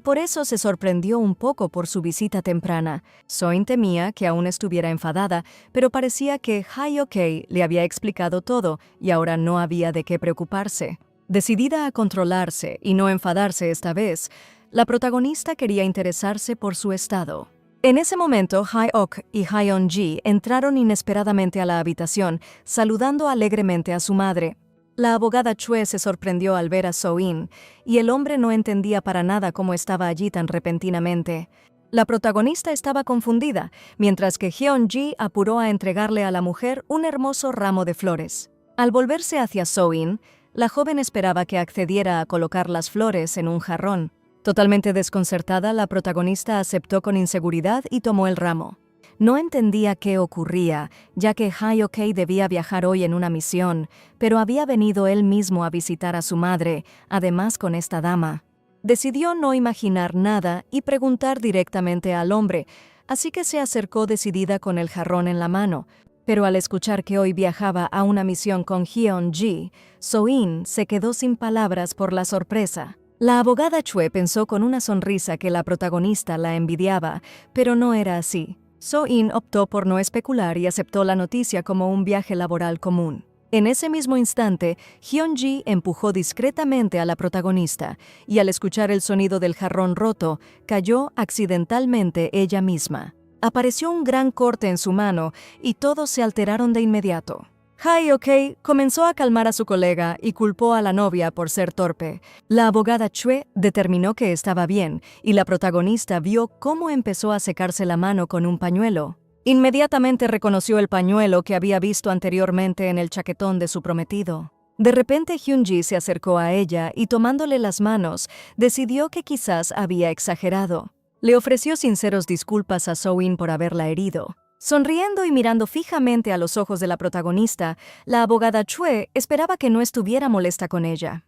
por eso se sorprendió un poco por su visita temprana. Soin temía que aún estuviera enfadada, pero parecía que Hye-ok le había explicado todo y ahora no había de qué preocuparse. Decidida a controlarse y no enfadarse esta vez, la protagonista quería interesarse por su estado. En ese momento, Hye-ok y Hyeon-ji entraron inesperadamente a la habitación, saludando alegremente a su madre. La abogada Chue se sorprendió al ver a So-in, y el hombre no entendía para nada cómo estaba allí tan repentinamente. La protagonista estaba confundida, mientras que Hyeon-ji apuró a entregarle a la mujer un hermoso ramo de flores. Al volverse hacia So-in, la joven esperaba que accediera a colocar las flores en un jarrón. Totalmente desconcertada, la protagonista aceptó con inseguridad y tomó el ramo. No entendía qué ocurría, ya que Hye-ok debía viajar hoy en una misión, pero había venido él mismo a visitar a su madre, además con esta dama. Decidió no imaginar nada y preguntar directamente al hombre, así que se acercó decidida con el jarrón en la mano. Pero al escuchar que hoy viajaba a una misión con Hyeon-ji, So-in se quedó sin palabras por la sorpresa. La abogada Chue pensó con una sonrisa que la protagonista la envidiaba, pero no era así. So-in optó por no especular y aceptó la noticia como un viaje laboral común. En ese mismo instante, Hyeon-ji empujó discretamente a la protagonista y al escuchar el sonido del jarrón roto, cayó accidentalmente ella misma. Apareció un gran corte en su mano y todos se alteraron de inmediato. Hye-ok comenzó a calmar a su colega y culpó a la novia por ser torpe. La abogada Chue determinó que estaba bien y la protagonista vio cómo empezó a secarse la mano con un pañuelo. Inmediatamente reconoció el pañuelo que había visto anteriormente en el chaquetón de su prometido. De repente Hyun-ji se acercó a ella y tomándole las manos, decidió que quizás había exagerado. Le ofreció sinceros disculpas a So-in por haberla herido. Sonriendo y mirando fijamente a los ojos de la protagonista, la abogada Chue esperaba que no estuviera molesta con ella.